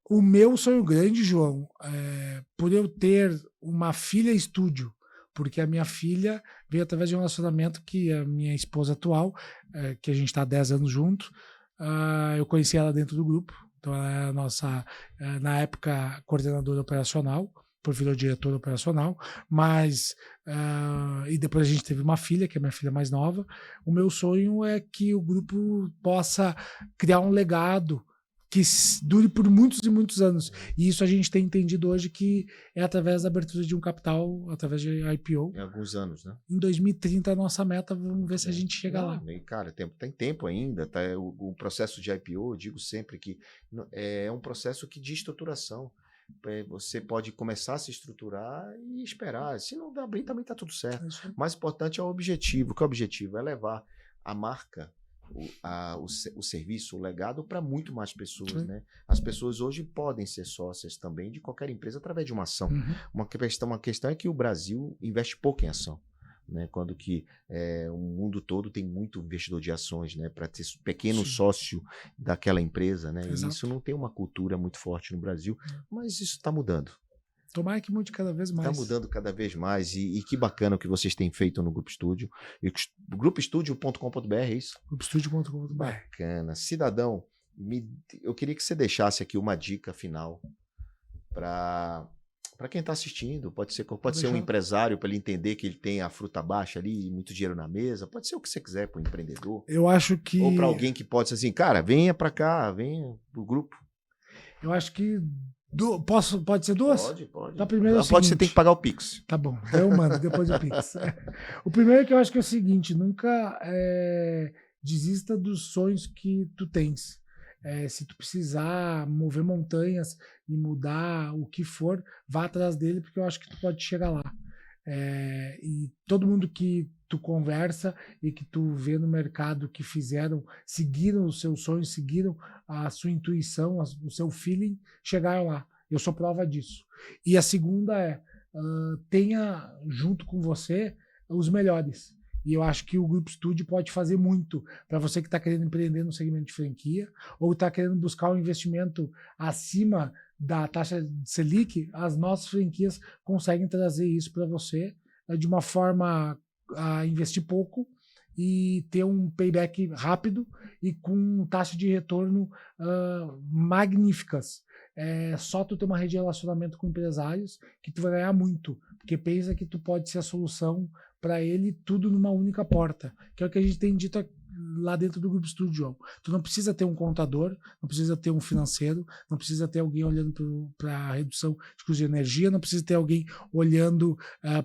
[SPEAKER 2] O meu sonho grande, João, por eu ter uma filha estúdio, porque a minha filha veio através de um relacionamento que a minha esposa atual, que a gente está há 10 anos junto, eu conheci ela dentro do grupo. Então ela é a nossa, na época, coordenadora operacional, por virou diretora operacional, mas e depois a gente teve uma filha, que é minha filha mais nova. O meu sonho é que o grupo possa criar um legado que dure por muitos e muitos anos. E isso a gente tem entendido hoje que é através da abertura de um capital, através de IPO.
[SPEAKER 1] Em alguns anos, né?
[SPEAKER 2] Em 2030 a nossa meta, vamos ver se a gente chega lá.
[SPEAKER 1] E, cara, tem tempo ainda. Tá? O processo de IPO, eu digo sempre que é um processo de estruturação. Você pode começar a se estruturar e esperar. Se não dá bem, também está tudo certo. O mais importante é o objetivo. Que o objetivo é levar a marca, o serviço, o legado para muito mais pessoas. Né? As pessoas hoje podem ser sócias também de qualquer empresa através de uma ação. Uma questão é que o Brasil investe pouco em ação. Né, quando que o mundo todo tem muito investidor de ações, né, para ter pequeno sócio daquela empresa, né, e isso não tem uma cultura muito forte no Brasil, mas isso está mudando.
[SPEAKER 2] Tomara que mude cada vez mais.
[SPEAKER 1] Está mudando cada vez mais e que bacana o que vocês têm feito no Grupo Estúdio. Grupoestudio.com.br, é isso?
[SPEAKER 2] Grupoestudio.com.br.
[SPEAKER 1] Bacana. Cidadão, eu queria que você deixasse aqui uma dica final para quem está assistindo. Pode ser um empresário para ele entender que ele tem a fruta baixa ali, muito dinheiro na mesa. Pode ser o que você quiser para o empreendedor.
[SPEAKER 2] Eu acho que...
[SPEAKER 1] Ou para alguém que pode ser assim, cara, venha para cá, venha pro grupo.
[SPEAKER 2] Eu acho que... Pode ser duas?
[SPEAKER 1] Pode.
[SPEAKER 2] Então, primeiro
[SPEAKER 1] pode, você tem que pagar o Pix.
[SPEAKER 2] Tá bom, então eu mando, depois o Pix. O primeiro que eu acho que é o seguinte, nunca desista dos sonhos que tu tens. Se tu precisar mover montanhas e mudar o que for, vá atrás dele, porque eu acho que tu pode chegar lá. E todo mundo que tu conversa e que tu vê no mercado que seguiram os seus sonhos, seguiram a sua intuição, o seu feeling, chegaram lá. Eu sou prova disso. E a segunda tenha junto com você os melhores. E eu acho que o Grupo Estúdio pode fazer muito para você que está querendo empreender no segmento de franquia ou está querendo buscar um investimento acima da taxa de Selic. As nossas franquias conseguem trazer isso para você de uma forma a investir pouco e ter um payback rápido e com taxa de retorno magníficas. Só tu ter uma rede de relacionamento com empresários que tu vai ganhar muito, porque pensa que tu pode ser a solução para ele tudo numa única porta, que é o que a gente tem dito lá dentro do Grupo Estúdio, João. Tu não precisa ter um contador, não precisa ter um financeiro, não precisa ter alguém olhando para a redução de custo de energia, não precisa ter alguém olhando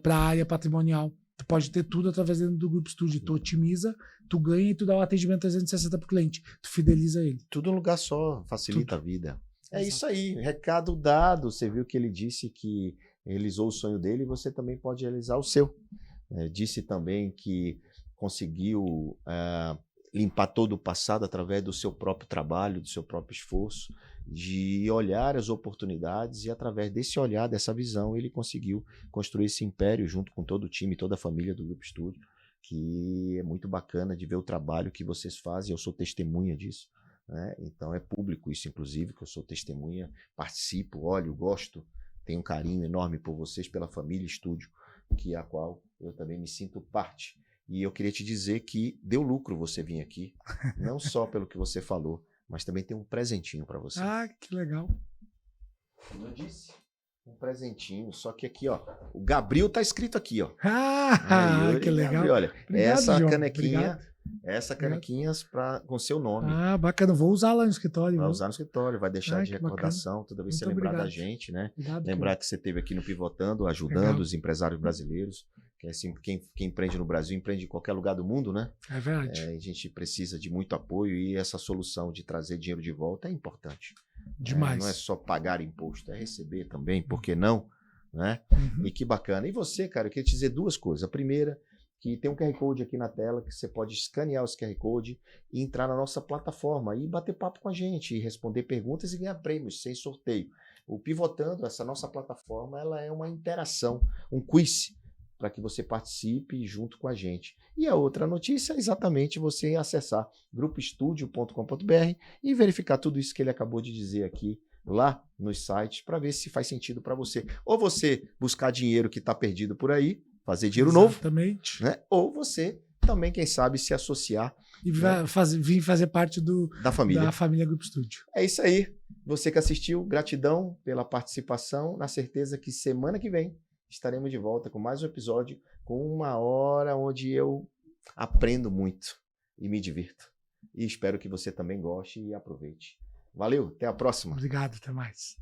[SPEAKER 2] para a área patrimonial. Tu pode ter tudo através do Grupo Estúdio. Tu otimiza, tu ganha e tu dá o atendimento 360 para o cliente. Tu fideliza ele.
[SPEAKER 1] Tudo num lugar só, facilita a vida. É isso aí, recado dado. Você viu que ele disse que realizou o sonho dele e você também pode realizar o seu. Disse também que conseguiu limpar todo o passado através do seu próprio trabalho, do seu próprio esforço, de olhar as oportunidades, e através desse olhar, dessa visão, ele conseguiu construir esse império junto com todo o time, toda a família do Grupo Estúdio, que é muito bacana de ver o trabalho que vocês fazem. Eu sou testemunha disso, né? Então é público isso, inclusive, que eu sou testemunha, participo, olho, gosto, tenho um carinho enorme por vocês, pela família Estúdio, que é a qual eu também me sinto parte. E eu queria te dizer que deu lucro você vir aqui, não só pelo que você falou, mas também tem um presentinho para você.
[SPEAKER 2] Ah, que legal.
[SPEAKER 1] Como eu disse, um presentinho, só que aqui, ó, o Gabriel tá escrito aqui, ó.
[SPEAKER 2] Ah, que legal.
[SPEAKER 1] Gabriel, olha,
[SPEAKER 2] Obrigado,
[SPEAKER 1] essa
[SPEAKER 2] João.
[SPEAKER 1] canequinha,
[SPEAKER 2] Obrigado.
[SPEAKER 1] essa canequinha com seu nome.
[SPEAKER 2] Ah, bacana. Vou usar lá no escritório.
[SPEAKER 1] Vai usar no escritório, vai deixar de
[SPEAKER 2] que
[SPEAKER 1] recordação, toda vez que você
[SPEAKER 2] Muito
[SPEAKER 1] lembrar da
[SPEAKER 2] obrigado.
[SPEAKER 1] gente, né?
[SPEAKER 2] Obrigado,
[SPEAKER 1] Lembrar que você esteve aqui no Pivotando, ajudando
[SPEAKER 2] Legal.
[SPEAKER 1] os empresários brasileiros, que é assim, quem empreende no Brasil, empreende em qualquer lugar do mundo, né?
[SPEAKER 2] É verdade.
[SPEAKER 1] A gente precisa de muito apoio, e essa solução de trazer dinheiro de volta é importante.
[SPEAKER 2] Demais.
[SPEAKER 1] Não é só pagar imposto, é receber também, por que não? Né?
[SPEAKER 2] Uhum.
[SPEAKER 1] E que bacana. E você, cara, eu queria te dizer duas coisas. A primeira, que tem um QR Code aqui na tela, que você pode escanear esse QR Code e entrar na nossa plataforma e bater papo com a gente, e responder perguntas e ganhar prêmios sem sorteio. O Pivotando, essa nossa plataforma, ela é uma interação, um quiz, para que você participe junto com a gente. E a outra notícia é exatamente você acessar grupoestudio.com.br e verificar tudo isso que ele acabou de dizer aqui, lá nos sites, para ver se faz sentido para você. Ou você buscar dinheiro que está perdido por aí, fazer dinheiro novo, né? Ou você também, quem sabe, se associar
[SPEAKER 2] e vir fazer parte da família Grupo Estúdio.
[SPEAKER 1] É isso aí. Você que assistiu, gratidão pela participação, na certeza que semana que vem estaremos de volta com mais um episódio, com uma hora onde eu aprendo muito e me divirto. E espero que você também goste e aproveite. Valeu, até a próxima.
[SPEAKER 2] Obrigado, até mais.